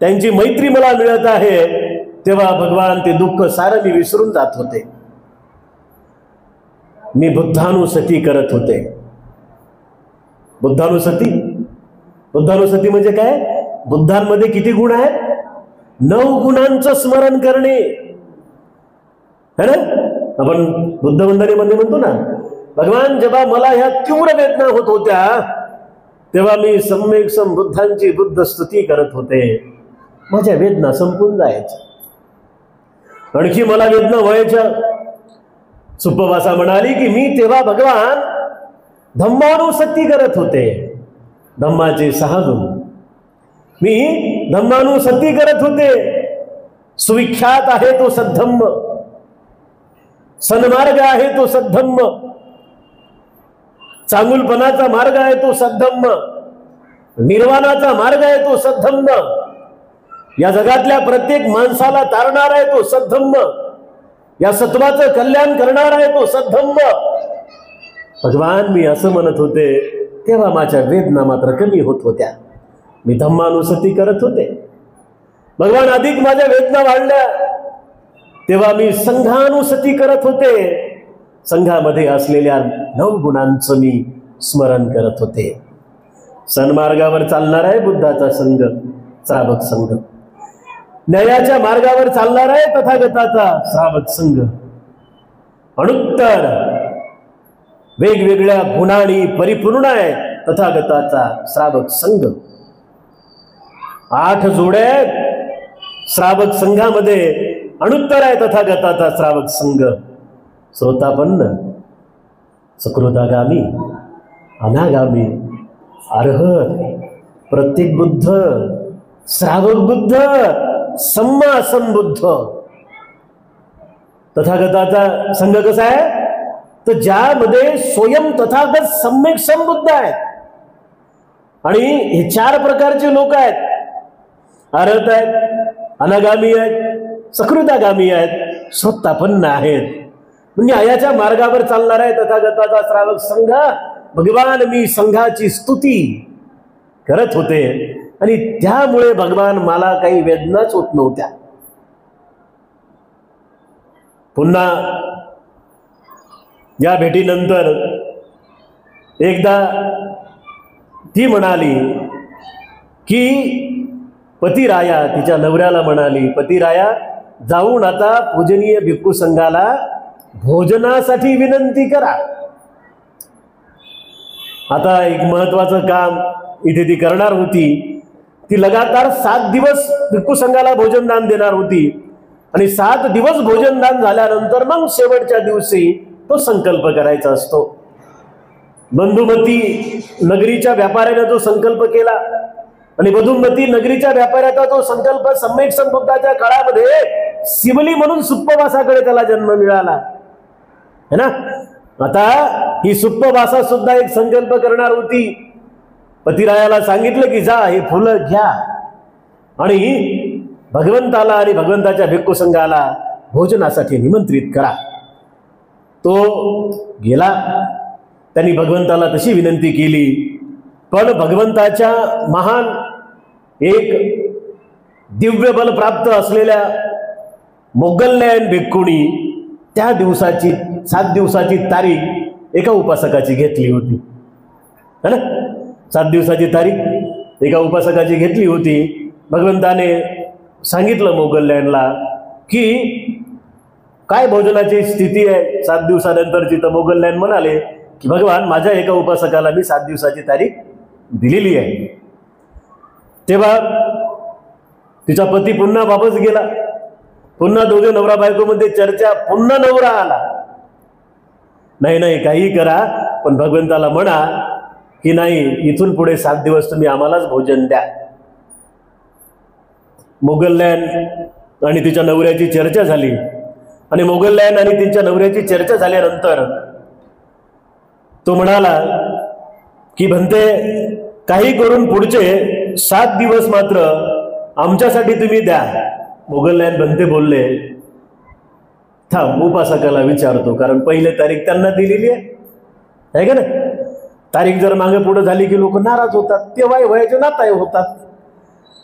त्यांची मैत्री मला मिळत आहे. तेव्हा भगवान ते दुःख सारं मी विसरून जात होते. मी बुद्धानुसती करत होते. बुद्धानुसती म्हणजे काय? बुद्धांमध्ये किती गुण आहेत? 9 गुणांचं स्मरण करणे है ना. आपण बुद्ध वंदनेमध्ये म्हणतो ना, भगवान जेव्हा मला ह्या तीव्र वेदना होत होत्या तेव्हा मी सम्यक संबुद्धांची बुद्ध स्तुती करत होते, माझ्या वेदना संपून जायच्या. आणखी मला वेदना व्हायच्या. सुप्पवासा म्हणाली की मी तेव्हा भगवान धम्मानुसती करत होते. धम्माचे 6 गुण मी धम्मानुसती करत होते. सुविख्यात आहे तो सद्धम्म, सन्मार्ग आहे तो सद्धम्म, चांगुलपणाचा मार्ग आहे तो सद्धम्म, निर्वाणाचा मार्ग आहे तो सद्धम्म, या जगातल्या प्रत्येक माणसाला तारणार आहे तो सद्धम्म, या सत्वाचं कल्याण करणार आहे तो सद्धम्म. भगवान मी असं म्हणत होते तेव्हा माझ्या वेदना मात्र कमी होत होत्या. मी धम्मानुसती करत होते. भगवान अधिक माझ्या वेदना वाढल्या तेव्हा मी संघानुसती करत होते. संघामध्ये असलेल्या 9 गुणांचं मी स्मरण करत होते. सन्मार्गावर चालणार आहे बुद्धाचा संघ, श्रावक संघ. न्यायाच्या मार्गावर चालणार आहे तथागताचा श्रावक संघ. अनुत्तर वेगवेगळ्या गुणांनी परिपूर्ण आहे तथागताचा श्रावक संघ. 8 जोड्या श्रावक संघामध्ये. अनुत्तर आहे तथागताचा श्रावक संघ. श्रोतापन्न, सकृदागामी, अनागामी, अर्हत, प्रत्येक बुद्ध, श्रावक बुद्ध, सम्मा संबुद्ध. तथागताचा संघ कसा आहे तर ज्यामध्ये स्वयं तथागत सम्यक संबुद्ध आहेत. आणि हे 4 प्रकारचे लोक आहेत. अर्हत आहेत, अनागामी आहेत, सकृदागामी आहेत, श्रोतापन्न आहेत. म्हणजे आयाच्या मार्गावर चालणार आहे तथागताचा श्रावक संघ. भगवान मी संघाची स्तुती करत होते आणि त्यामुळे भगवान मला काही वेदनाच होत नव्हत्या. पुन्हा या भेटीनंतर एकदा ती म्हणाली की पतिराया, तिच्या नवऱ्याला म्हणाली, पतिराया जाऊन आता पूजनीय भिक्खू संघाला भोजनासाठी विनंती करा. आता एक महत्वाचं काम इथे ती करणार होती. ती लगातार 7 दिवस भिक्खू संघाला भोजनदान देणार होती. आणि 7 दिवस भोजनदान झाल्यानंतर मग शेवटच्या दिवशी तो संकल्प करायचा असतो. बंधुमती नगरीच्या व्यापाऱ्याने जो संकल्प केला आणि बंधुमती नगरीच्या व्यापाऱ्याचा तो संकल्प सम्यक संबुद्धाच्या काळामध्ये शिवली म्हणून सुप्पवासाकडे त्याला जन्म मिळाला है ना. आता ही सुप्पवासा सुद्धा एक संकल्प करणार होती. पतिरायाला सांगितलं की जा हे फुलं घ्या आणि भगवंताला आणि भगवंताच्या भिक्खू संघाला भोजनासाठी निमंत्रित करा. तो गेला. त्यांनी भगवंताला तशी विनंती केली, पण भगवंताच्या महान एक दिव्य बल प्राप्त असलेल्या मोगल्ल्यायन भिक्खूंनी त्या दिवसाची 7 दिवसाची तारीख एका उपासकाची घेतली होती है ना. 7 दिवसाची तारीख एका उपासकाची घेतली होती. भगवंताने सांगितलं मोगल्ल्यायनला की काय भोजनाची स्थिती आहे 7 दिवसानंतरची. तर मोगल्ल्यायन म्हणाले की भगवान, माझ्या एका उपासकाला मी 7 दिवसाची तारीख दिलेली आहे. तेव्हा तिचा पती पुन्हा वापस गेला. पुन्हा दोघे नवरा बायकोमध्ये चर्चा. पुन्हा नवरा आला. नाही नाही काही करा, पण भगवंताला म्हणा की नाही, इथून पुढे 7 दिवस तुम्ही आम्हालाच भोजन द्या. मोगल्ल्यायन आणि तिच्या नवऱ्याची चर्चा झाली आणि मोगल्ल्यायन आणि तिच्या नवऱ्याची चर्चा झाल्यानंतर तो म्हणाला की भंते, काही करून पुढचे 7 दिवस मात्र आमच्यासाठी तुम्ही द्या. मोगल्ल्यायन भंते बोलले, थांब उपासकाला विचारतो, कारण पहिले तारीख त्यांना दिलेली आहे का ना. तारीख जर मागे पुढे झाली की लोक नाराज होतात, तेव्हा वयाचे नाताय होतात.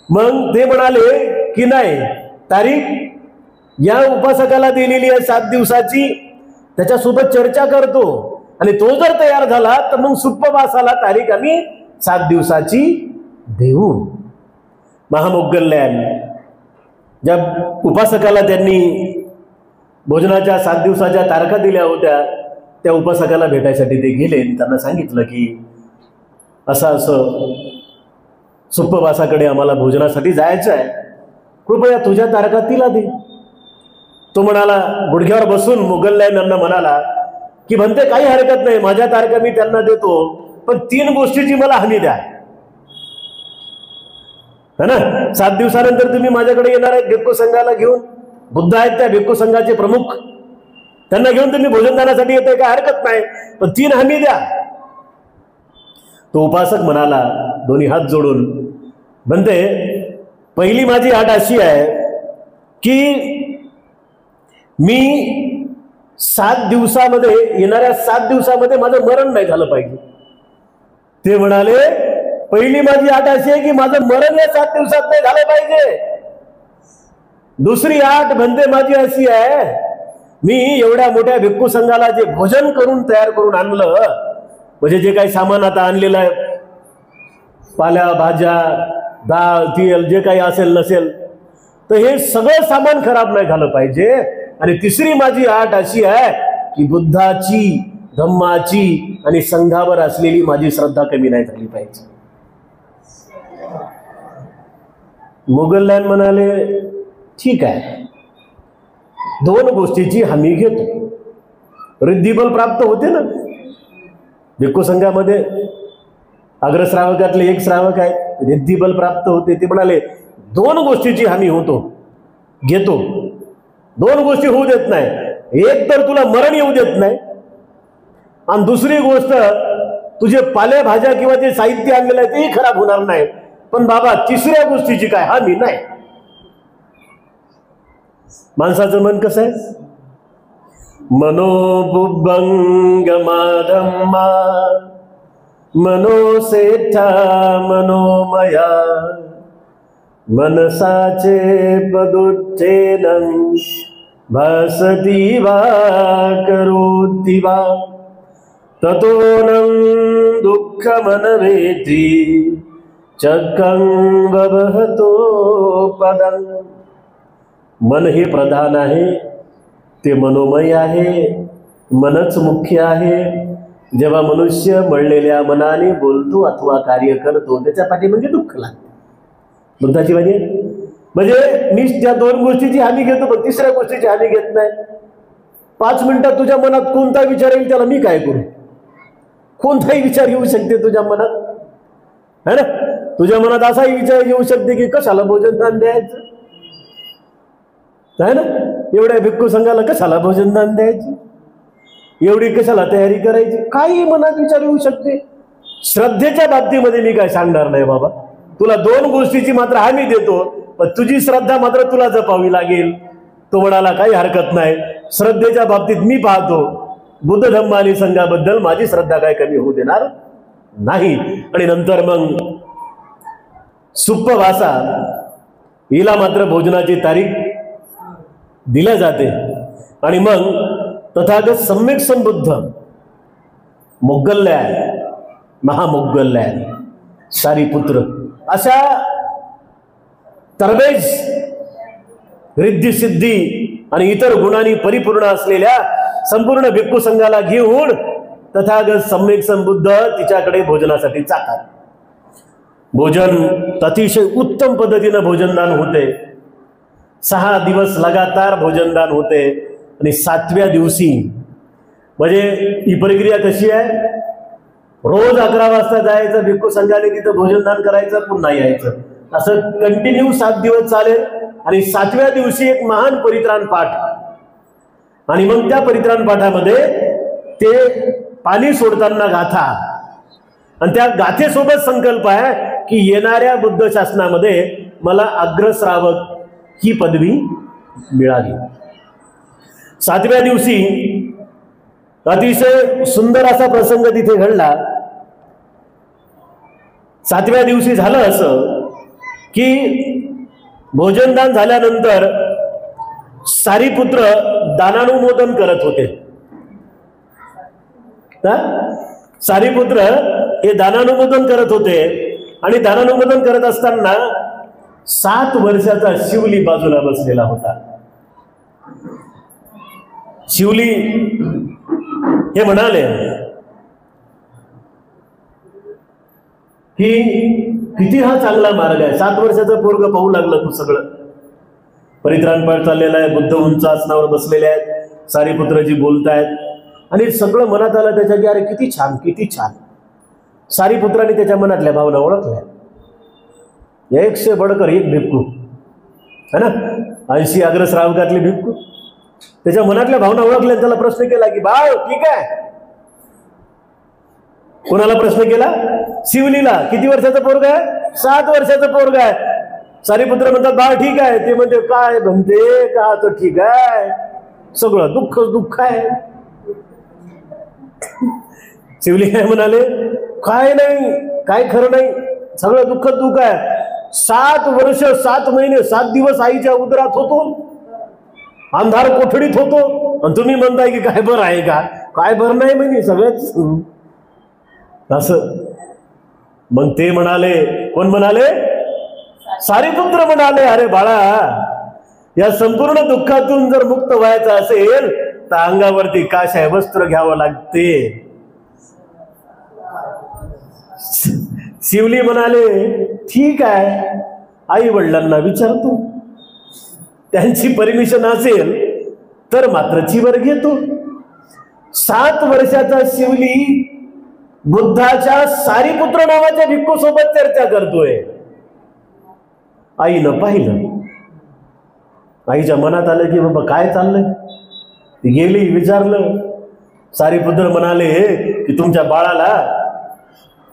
मग ते म्हणाले की नाही, तारीख या उपासकाला दिलेली आहे 7 दिवसाची, त्याच्यासोबत चर्चा करतो आणि तो जर तयार झाला तर मग सुप्पवासाला तारीख आम्ही 7 दिवसाची देऊ. महामोगल्ल्यायन ज्या उपासकाला त्यांनी भोजनाच्या 7 दिवसाच्या तारखा दिल्या होत्या, त्या उपासकाला भेटायसाठी ते गेले. त्यांना सांगितलं की असं असं सुप्पवासाकडे आम्हाला भोजनासाठी जायचं आहे, कृपया तुझ्या तारखा तिला दे. तो म्हणाला, गुडघ्यावर बसून मोगल्ल्यायनांना म्हणाला की भंते, काही हरकत नाही, माझ्या तारखा मी त्यांना देतो, पण 3 गोष्टीची मला हमी द्या है ना. 7 दिवसानंतर तुम्ही माझ्याकडे येणार आहेत भिक्खू संघाला घेऊन. बुद्ध आहेत त्या भिक्खू संघाचे प्रमुख, त्यांना घेऊन तुम्ही भोजनदानासाठी येताय, काय हरकत नाही, पण 3 हमी द्या. तो उपासक म्हणाला दोन्ही हात जोडून, भंते, पहिली माझी अट अशी आहे की मी 7 दिवसामध्ये, येणाऱ्या 7 दिवसामध्ये माझं मरण नाही झालं पाहिजे. ते म्हणाले, पहिली माझी अट अशी आहे की माझं मरण या 7 दिवसात नाही झालं पाहिजे. दुसरी अट भंते माझी अशी आहे, मी एवढ्या मोठ्या भिक्खू संघाला जे भोजन करून तयार करून आणलं, म्हणजे जे काही सामान आता आणलेलं आहे, पाल्या भाज्या डाळ तेल जे काही असेल नसेल, तर हे सगळं सामान खराब नाही झालं पाहिजे. आणि तिसरी माझी अट अशी आहे की बुद्धाची, धम्माची आणि संघावर असलेली माझी श्रद्धा कमी नाही झाली पाहिजे. मोगल्ल्यायन म्हणाले, ठीक आहे, 2 गोष्टीची हमी घेतो. रिद्धिबल प्राप्त होते ना भिक्खू संघामध्ये. अग्रश्रावकातले एक श्रावक आहेत, रिद्धिबल प्राप्त होते. ते म्हणाले 2 गोष्टीची हमी घेतो. 2 गोष्टी होऊ देत नाही. एक तर तुला मरण येऊ देत नाही, आणि दुसरी गोष्ट तुझे पालेभाज्या किंवा जे साहित्य आणलेलं आहे तेही खराब होणार नाही. पण बाबा, तिसऱ्या गोष्टीची काय हमी नाही. माणसाचं मन कसं आहे, मनोबुभंग माधम्मा मनोसेठा मनोमया मनसाचे पदुच्छेदं भासति वा करोति वा ततोनं दुःखमनवेति चक्कं ववहतो पदं. मन हे प्रधान आहे, ते मनोमय आहे, मनच मुख्य आहे. जेव्हा मनुष्य मळलेल्या मनाने बोलतो अथवा कार्य करतो, त्याच्या पाठी म्हणजे दुःख लागते. बुद्धाची वाणी म्हणजे मी त्या 2 गोष्टीची हमी घेतो पण तिसऱ्या गोष्टीची हमी घेत नाही. 5 मिनिटात तुझ्या मनात कोणता विचार येईल त्याला मी काय करू? कोणताही विचार येऊ शकते तुझ्या मनात, है ना? तुझ्या मनात असाही विचार येऊ शकते की कशाला भोजन दान द्यायचं, है ना? एवढ्या भिक्खू संघाला कशाला भोजन दान द्यायचं, एवढी कशाला तयारी करायची, काही मनात विचार येऊ शकते. श्रद्धेच्या बाबतीमध्ये मी काय सांगणार नाही बाबा, तुला 2 गोष्टीची मात्र हमी देतो, पण तुझी श्रद्धा मात्र तुला जपावी लागेल. तो म्हणाला काही हरकत नाही, श्रद्धेच्या बाबतीत मी पाहतो, बुद्ध धम्म आणि संघाबद्दल माझी श्रद्धा काय कमी होऊ देणार नाही. आणि नंतर मग सुप्पभासा हिला मात्र भोजनाची तारीख दिल्या जाते. आणि मग तथागत सम्यक संबुद्ध मोग्गल्लायन, महामोग्गल्लायन, सारीपुत्र अशा तरबेज रिद्धी सिद्धी आणि इतर गुणांनी परिपूर्ण असलेल्या संपूर्ण भिक्खू संघाला घेऊन तथागत सम्यक संबुद्ध तिच्याकडे भोजनासाठी जातात. भोजन अतिशय उत्तम पद्धतीनं भोजनदान होते. 6 दिवस लगातार भोजनदान होते. आणि 7व्या दिवशी म्हणजे ही प्रक्रिया कशी आहे, रोज 11 वाजता जायचं भिक्खू संघाने, तिथं भोजनदान करायचं, पुन्हा यायचं, असं कंटिन्यू 7 दिवस चालेल. आणि 7व्या दिवशी एक महान परित्राण पाठ, आणि मग त्या परित्राण पाठामध्ये ते पाणी सोडताना गाथा, आणि त्या गाथेसोबत संकल्प आहे की येणाऱ्या बुद्ध शासनामध्ये मला अग्रश्रावक ही पदवी मिळाली. 7व्या दिवशी अतिशय सुंदर असा प्रसंग तिथे घडला. 7व्या दिवशी झालं असं की भोजनदान झाल्यानंतर सारीपुत्र दानानुमोदन करत होते. सारीपुत्र हे दानानुमोदन करत होते. आणि दानानुमोदन करत असताना 7 वर्षाचा शिवली बाजूला बसलेला होता. शिवली हे म्हणाले की किती हा चांगला मार्ग आहे. 7 वर्षाचा पोरग पाहू लागलं तू सगळं. परित्राण पाठ चाललेला आहे, बुद्ध उंच आसनावर बसलेले आहेत, सारीपुत्रजी बोलतायत, आणि सगळं मनात आलं त्याच्या की अरे किती छान किती छान. सारीपुत्राने त्याच्या मनातल्या भावना ओळखल्या. 100 बडकर 1 भिक्खू है ना, 80 अग्रश्रावकातले भिक्खू, त्याच्या मनातल्या भावना ओळखल्या. त्याला प्रश्न केला की बाळ ठीक आहे. कोणाला प्रश्न केला? शिवलीला. किती वर्षाचा पोरगा आहे? 7 वर्षाचा पोरगा आहे. सारीपुत्र म्हणतात बाळ ठीक आहे. ते म्हणते काय म्हणते का तर ठीक आहे, सगळं दुःख दुःख आहे. शिवली काय म्हणाले, काय नाही, काय खरं नाही, सगळं दुःख दुःख आहे. 7 वर्ष 7 महिने 7 दिवस आईच्या उदरात होतो, अंधार कोठडीत होतो, आणि तुम्ही म्हणताय की काय बरं आहे का? काय बरं नाही म्हणे सगळंच असं. मग ते म्हणाले, कोण म्हणाले? सारीपुत्र म्हणाले अरे बाळा, या संपूर्ण दुःखातून जर मुक्त व्हायचं असेल तर अंगावरती काशाय वस्त्र घ्यावं लागते. शिवली म्हणाले ठीक आहे, आई वडिलांना विचारतो, त्यांची परमिशन असेल तर मात्र चीवर घेतो. 7 वर्षाचा शिवली बुद्धाच्या सारीपुत्र नावाच्या भिक्खू सोबत चर्चा करतोय. आईनं पाहिलं, आईच्या मनात आलं की बाबा काय चाललंय. ती गेली, विचारलं. सारीपुत्र म्हणाले की तुमच्या बाळाला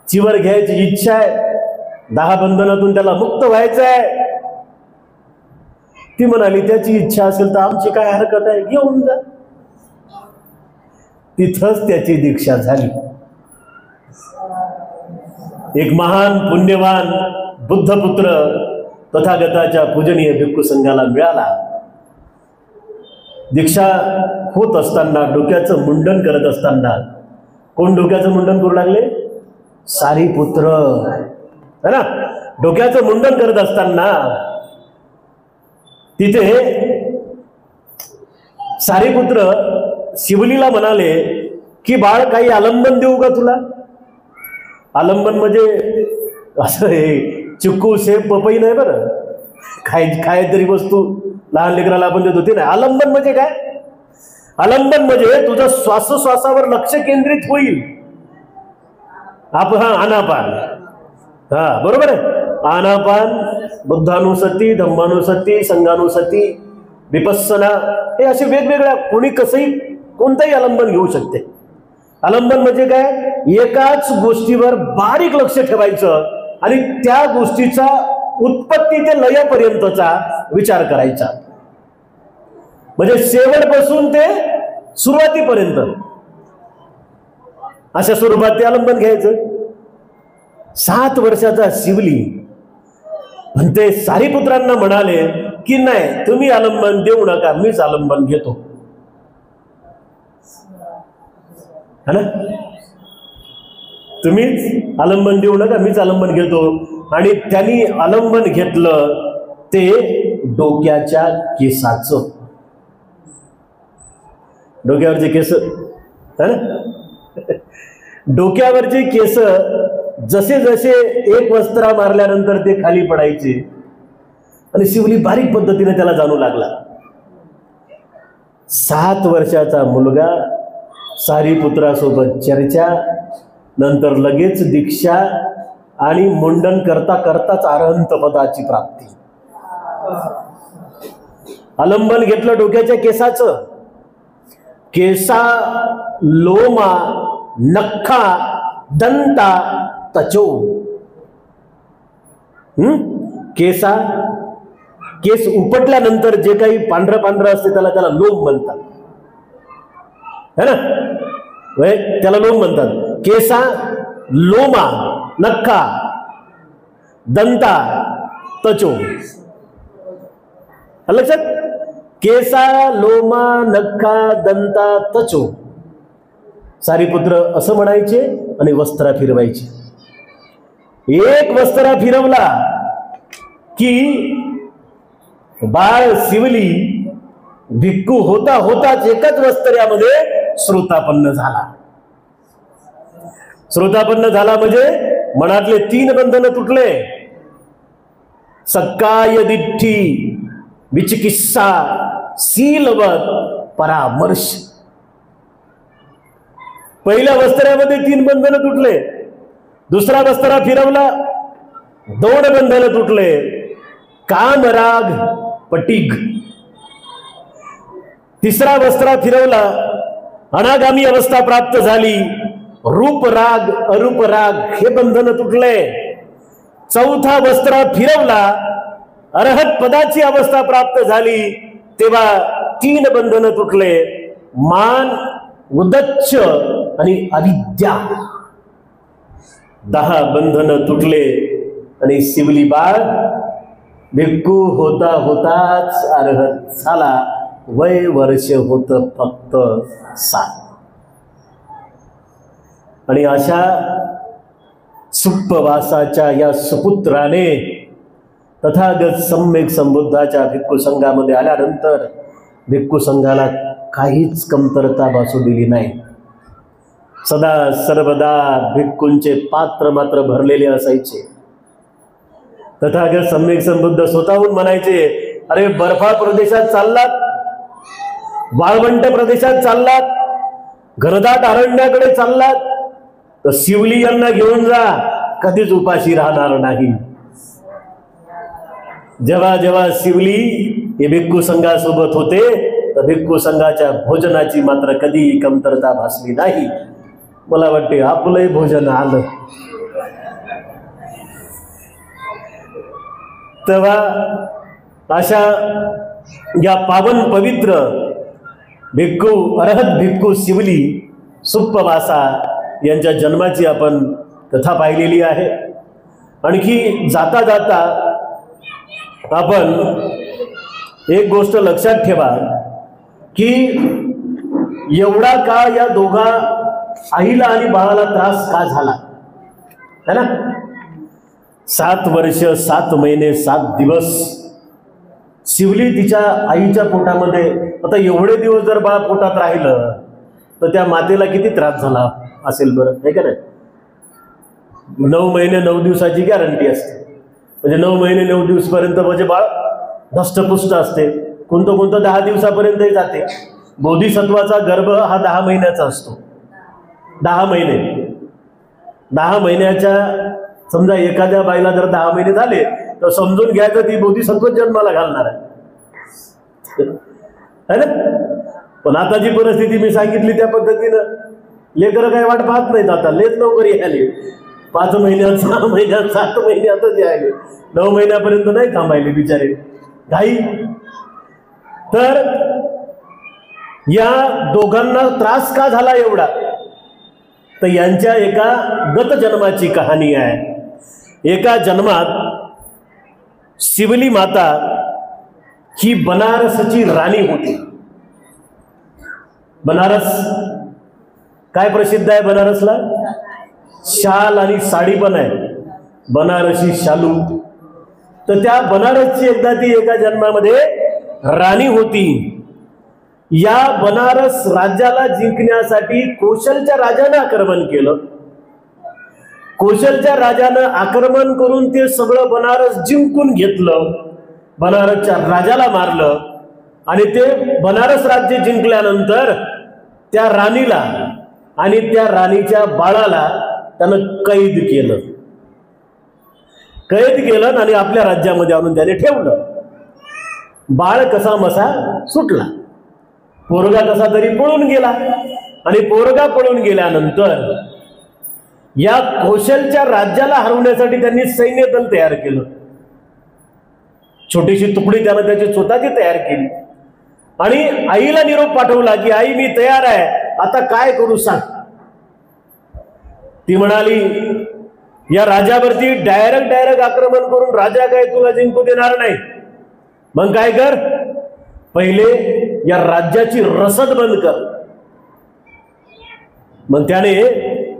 चिवर घ्यायची इच्छा आहे, 10 बंधनातून त्याला मुक्त व्हायचं आहे. ती म्हणाली त्याची इच्छा असेल तर आमची काय हरकत आहे, घेऊन जा. तिथंच त्याची दीक्षा झाली. एक महान पुण्यवान बुद्धपुत्र तथागताच्या पूजनीय भिक्खू संघाला मिळाला. दीक्षा होत असताना, डोक्याचं मुंडन करत असताना, कोण डोक्याचं मुंडन करू लागले? सारीपुत्र है ना. डोक्याचं मुंडन करत असताना तिथे सारीपुत्र शिवलीला म्हणाले की बाळ काही आलंबन देऊ का तुला? आलंबन म्हणजे असं हे चिक्कू सेब पपई नाही बरं, काहीतरी वस्तू लहान लेकराला आपण देत होती ना. आलंबन म्हणजे काय? आलंबन म्हणजे तुझं श्वासोश्वासावर लक्ष केंद्रित होईल. आनापान, बरोबर आहे. आनापान, बुद्धानुसती, धम्मानुसती, संघानुसती, विपස්සना, हे असे वेगवेगळ्या, कोणी कसंही कोणतंही आलंबन घेऊ शकते. आलंबन म्हणजे काय? एकाच गोष्टीवर बारीक लक्ष ठेवायचं आणि त्या गोष्टीचा उत्पत्ती ते लयापर्यंतचा विचार करायचा. म्हणजे शेवटपासून ते सुरुवातीपर्यंत अशा स्वरूपात ते आलंबन घ्यायचं. 7 वर्षाचा शिवली पण ते सारीपुत्रांना म्हणाले की नाही, तुम्ही आलंबन देऊ नका, मीच आलंबन घेतो. है ना? तुम्हीच आलंबन देऊ नका, मीच आलंबन घेतो. आणि त्यांनी आलंबन घेतलं ते डोक्याच्या केसाचं. डोक्यावरचे केस, है ना? डोक्यावरचे केस जसे जसे एक वस्त्रा मारल्यानंतर ते खाली पडायचे आणि शिवली बारीक पद्धतीने त्याला जाणू लागला. 7 वर्षाचा मुलगा, सारीपुत्रासोबत चर्चा, नंतर लगेच दीक्षा आणि मुंडन करता करताच अरहंत पदाची प्राप्ती. आलंबन घेतलं डोक्याच्या केसाचं. केसा, लोमा, नखा, दंता, तचो. केसा, केस उपटल्यानंतर जे काही पांढरं पांढरं असते त्याला लोम म्हणतात, है ना? त्याला लोम म्हणतात. केसा, लोमा, नखा, दंता, तचो. लक्षात? केसा, लोमा, नखा, दंता, तचो. सारीपुत्र असं म्हणायचे आणि वस्त्रा फिरवायचे. एक वस्त्रा फिरवला की बाळ शिवली भिक्खू होता होताच एकाच वस्त्र्यामध्ये श्रोतापन्न झाला. श्रोतापन्न झाला म्हणजे मनातले 3 बंधन तुटले. सक्काय दिठ्ठी, विचिकित्सा, शीलवत, परामर्श. पहिल्या वस्त्र्यामध्ये 3 बंधन तुटले. दुसरा वस्त्रा फिरवला, 2 बंधन तुटले. काम, राग, पटीग. तिसरा वस्त्रा फिरवला, अनागामी अवस्था प्राप्त झाली. रूप राग, अरूप राग हे बंधन तुटले. चौथा वस्त्रा फिरवला, अरहत पदाची अवस्था प्राप्त झाली, तेव्हा 3 बंधन तुटले. मान, उदच्च आणि अविद्या. 10 बंधन तुटले आणि शिवली बाळ भिक्खू होता होताच अरहत झाला. वय वर्ष होत फक्त 7. आणि अशा सुप्पवासाच्या या सुपुत्राने तथागत सम्यक संबुद्धाच्या भिक्खू संघामध्ये आल्यानंतर भिक्खू संघाला काहीच कमतरता भासू दिली नाही. सदा सर्वदा भिक्खूंचे पात्र मात्र भरलेले असायचे. तथागत सम्यक संबुद्ध स्वतःहून म्हणायचे, अरे बर्फाळ प्रदेशात चाललात, वाळवंट प्रदेशात चाललात, घनदाट अरण्याकडे चाललात, तर शिवली यांना घेऊन जा, कधीच उपाशी राहणार नाही. जेव्हा जेव्हा शिवली हे भिक्खू संघासोबत होते तर भिक्खू संघाच्या भोजनाची मात्र कधी कमतरता भासली नाही. मला वाटते आपलंही भोजन आलं. तेव्हा अशा या पावन पवित्र भिक्खू, अरहत भिक्खू शिवली सुप्पवासा यांच्या जन्माची आपण कथा पाहिलेली आहे. आणखी जाता जाता आपण एक गोष्ट लक्षात ठेवा की एवढा काळ या दोघा आईला आणि बाळाला त्रास का झाला, है ना? 7 वर्ष 7 महिने 7 दिवस शिवली तिच्या आईच्या पोटामध्ये. आता एवढे दिवस जर बाळ पोटात राहिलं तर त्या मातेला किती त्रास झाला असेल बरं, आहे का नाही? 9 महिने 9 दिवसाची गॅरंटी असते. म्हणजे 9 महिने 9 दिवसपर्यंत म्हणजे बाळ धष्टपुष्ट असते. कोणतं कोणतं 10 दिवसापर्यंतही जाते. बोधिसत्वाचा गर्भ हा 10 महिन्याचा असतो. 10 महिने, 10 महिन्याच्या समजा एखाद्या बाईला जर 10 महिने झाले तर समजून घ्यायचं ती बोधिसत्व जन्माला घालणार आहे ना. पण आता जी परिस्थिती मी सांगितली त्या पद्धतीनं लेकरं काय वाट पाहत नाहीत. आता लेच लवकर यायले. 5 महिन्यात, 6 महिन्यात, 7 महिन्यातच यायले. 9 महिन्यापर्यंत नाही थांबायले बिचारे, घाई. तर या दोघांना त्रास का झाला एवढा, तर यांच्या एका गत जन्माची कहाणी आहे. एका जन्मात शिवली माता ही बनारसची राणी होती. बनारस काय प्रसिद्ध आहे बनारसला? शाल आणि साडी पण आहे, बनारसी शालू. तर त्या बनारसची एकदा ती एका जन्मामध्ये राणी होती. या बनारस राज्याला जिंकण्यासाठी कौशलच्या राजानं आक्रमण केलं. कौशलच्या राजानं आक्रमण करून ते सगळं बनारस जिंकून घेतलं. बनारसच्या राजाला मारलं आणि ते बनारस राज्य जिंकल्यानंतर त्या राणीला आणि त्या राणीच्या बाळाला त्यानं कैद केलं आणि आपल्या राज्यामध्ये आणून त्याने ठेवलं. बाळ कसा मसा सुटला, पोरगा कसा तरी पळून गेला. आणि पोरगा पळून गेल्यानंतर या कौशलच्या राज्याला हरवण्यासाठी त्यांनी सैन्य दल तयार केलं. छोटीशी तुकडी त्यानं त्याची स्वतःची तयार केली आणि आईला निरोप पाठवला की आई मी तयार आहे, आता काय करू सांग. ती म्हणाली या राजावरती डायरेक्ट आक्रमण करून राजा काय तुला जिंकू देणार नाही. मग काय कर, पहिले या राज्याची रसद बंद कर. मग त्याने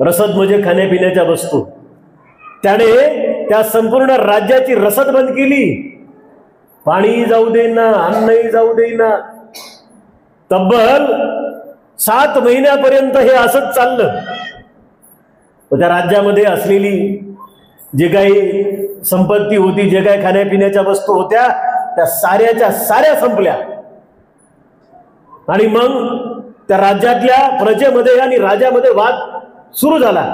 रसद म्हणजे खाण्यापिण्याच्या वस्तू, त्याने त्या संपूर्ण राज्याची रसद बंद केली. पाणी जाऊ देईना, अन्नही जाऊ देईना. तब्बल 7 महिन्यापर्यंत हे असंच चाललं. त्या राज्यामध्ये असलेली जे काही संपत्ती होती, जे काही खाण्यापिण्याच्या वस्तू होत्या, त्या साऱ्याच्या साऱ्या संपल्या. आणि मग त्या राज्यातल्या प्रजेमध्ये आणि राजामध्ये वाद सुरू झाला.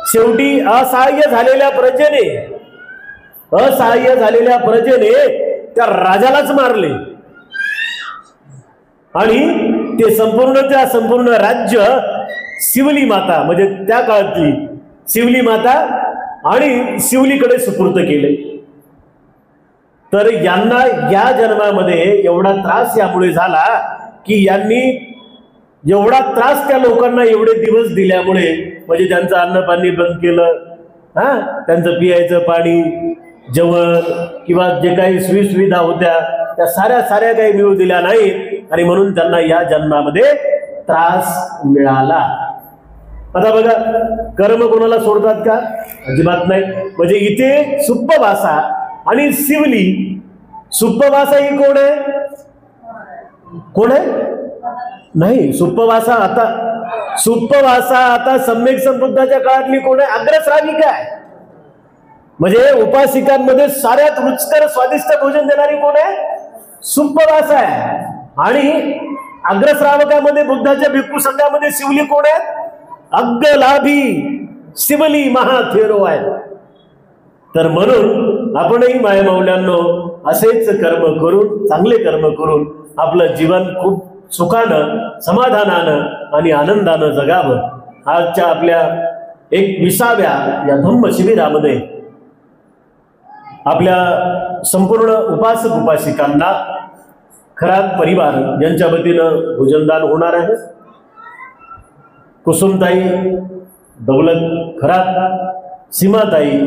शेवटी असहाय्य झालेल्या प्रजेने त्या राजालाच मारले आणि ते संपूर्ण राज्य शिवली माता म्हणजे त्या काळातली शिवली माता आणि शिवलीकडे सुपूर्द केले. तर यांना या जन्मामध्ये एवढा त्रास यामुळे झाला की यांनी एवढा त्रास त्या लोकांना एवढे दिवस दिल्यामुळे म्हणजे त्यांचं अन्न पाणी बंद केलं, त्यांचं पियायचं पाणी, जेवण किंवा जे काही सुविधा होत्या त्या साऱ्या काही मिळू दिल्या नाही आणि म्हणून त्यांना या जन्मामध्ये त्रास मिळाला. आता बघा, कर्म कोणाला सोडतात का? अजिबात नाही. म्हणजे इथे सुप्पभासा आणि शिवली, सुप्पभासा ही कोण आहे? नाही, सुप्पभासा आता सम्यक संबुद्धाच्या काळातली कोण आहे? अग्रश्राविका आहे. म्हणजे उपासिकांमध्ये साऱ्यात रुचकर स्वादिष्ट भोजन देणारी कोण आहे? सुप्पभासा आहे. आणि अग्रश्रावकामध्ये बुद्धाच्या भिक्खू संघामध्ये शिवली कोण आहे? अग्गलाभी शिवली महाथेरो आहे. तर म्हणून आपणही मायमाऊल्यांनो असेच कर्म करून, चांगले कर्म करून आपलं जीवन खूप सुखानं, समाधानानं आणि आनंदानं जगावं. आजच्या आपल्या 21व्या या धम्म शिबिरामध्ये आपल्या संपूर्ण उपासक उपासिकांना खरात परिवार यांच्या वतीनं भोजनदान होणार आहे. कुसुमताई दौलत खरात, सीमाताई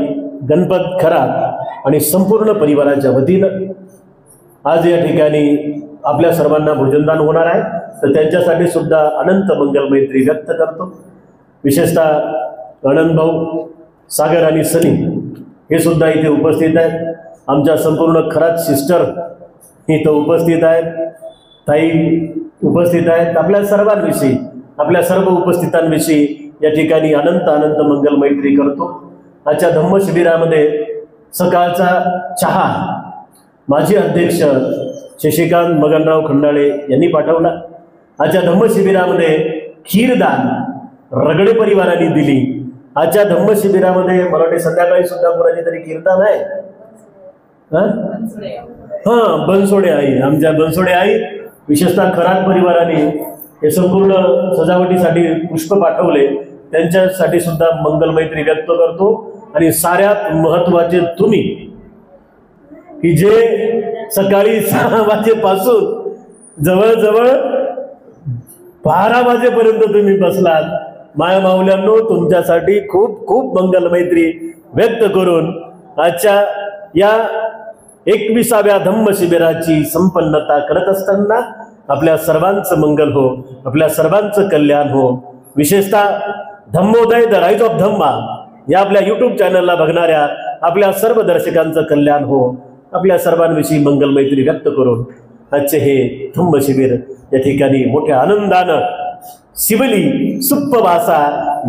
गणपत खरात आणि संपूर्ण परिवाराच्या वतीनं आज या ठिकाणी आपल्या सर्वांना भोजनदान होणार आहे. तर त्यांच्यासाठी सुद्धा अनंत मंगल मैत्री व्यक्त करतो. विशेषतः आनंद भाऊ, सागर आणि सनी हे सुद्धा इथे उपस्थित आहेत. आमच्या संपूर्ण खरात सिस्टर इथं उपस्थित आहेत, ताई उपस्थित आहेत. आपल्या सर्वांविषयी, आपल्या सर्व उपस्थितांविषयी या ठिकाणी अनंत मंगल मैत्री करतो. आजच्या धम्म शिबिरामध्ये सकाळचा चहा माजी अध्यक्ष शशिकांत मगनराव खंडाळे यांनी पाठवला. आजच्या धम्मशिबिरामध्ये खीरदान रगडे परिवारांनी दिली. आजच्या धम्मशिबिरामध्ये मला वाटते संध्याकाळी सुद्धा कोणाची तरी कीर्तन आहे. बनसोडे आई, आमच्या बनसोडे आई, विशेषतः खरात परिवाराने हे संपूर्ण सजावटीसाठी पुष्प पाठवले. त्यांच्यासाठी सुद्धा मंगलमैत्री व्यक्त करतो. आणि साऱ्यात महत्वाचे तुम्ही की जे सकाळी 6 वाजेपासून जवळजवळ 12 वाजेपर्यंत तुम्ही बसलात, माया माऊल्यांनो, तुमच्यासाठी खूप खूप मंगलमैत्री व्यक्त करून आजच्या या 21व्या धम्म शिबिराची संपन्नता करत असताना आपल्या सर्वांचं मंगल हो, आपल्या सर्वांचं कल्याण हो. विशेषतः धम्मोदय द राईज ऑफ धम्मा या आपल्या YouTube चॅनलला बघणाऱ्या आपल्या सर्व दर्शकांचं कल्याण हो. आपल्या सर्वांविषयी मंगलमैत्री व्यक्त करून आजचे हे धम्म शिबिर या ठिकाणी मोठ्या आनंदानं शिवली सुप्पवासा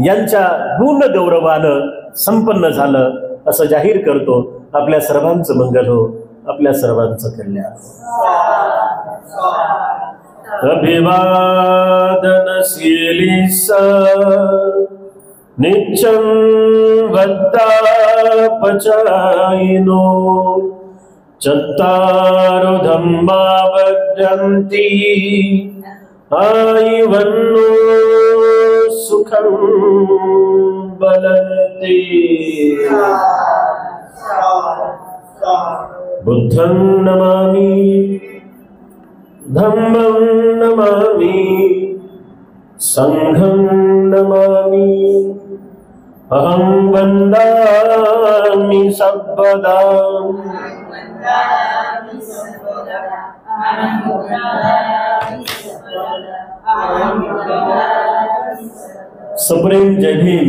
यांच्या गुण गौरवानं संपन्न झालं असं जाहीर करतो. आपल्या सर्वांचं मंगल हो, आपल्या सर्वांचं कल्याण. अभिवादनशीलिस नित्यं वद्दापचायिनो चत्तारो धम्मा वद्यन्ति आयुवन्नो सुखं बलन्ति. बुद्धं नमामि, धम्मं नमामि, संघं नमामि, अहं वन्दामि सर्वदा. सप्रेम जय भीम.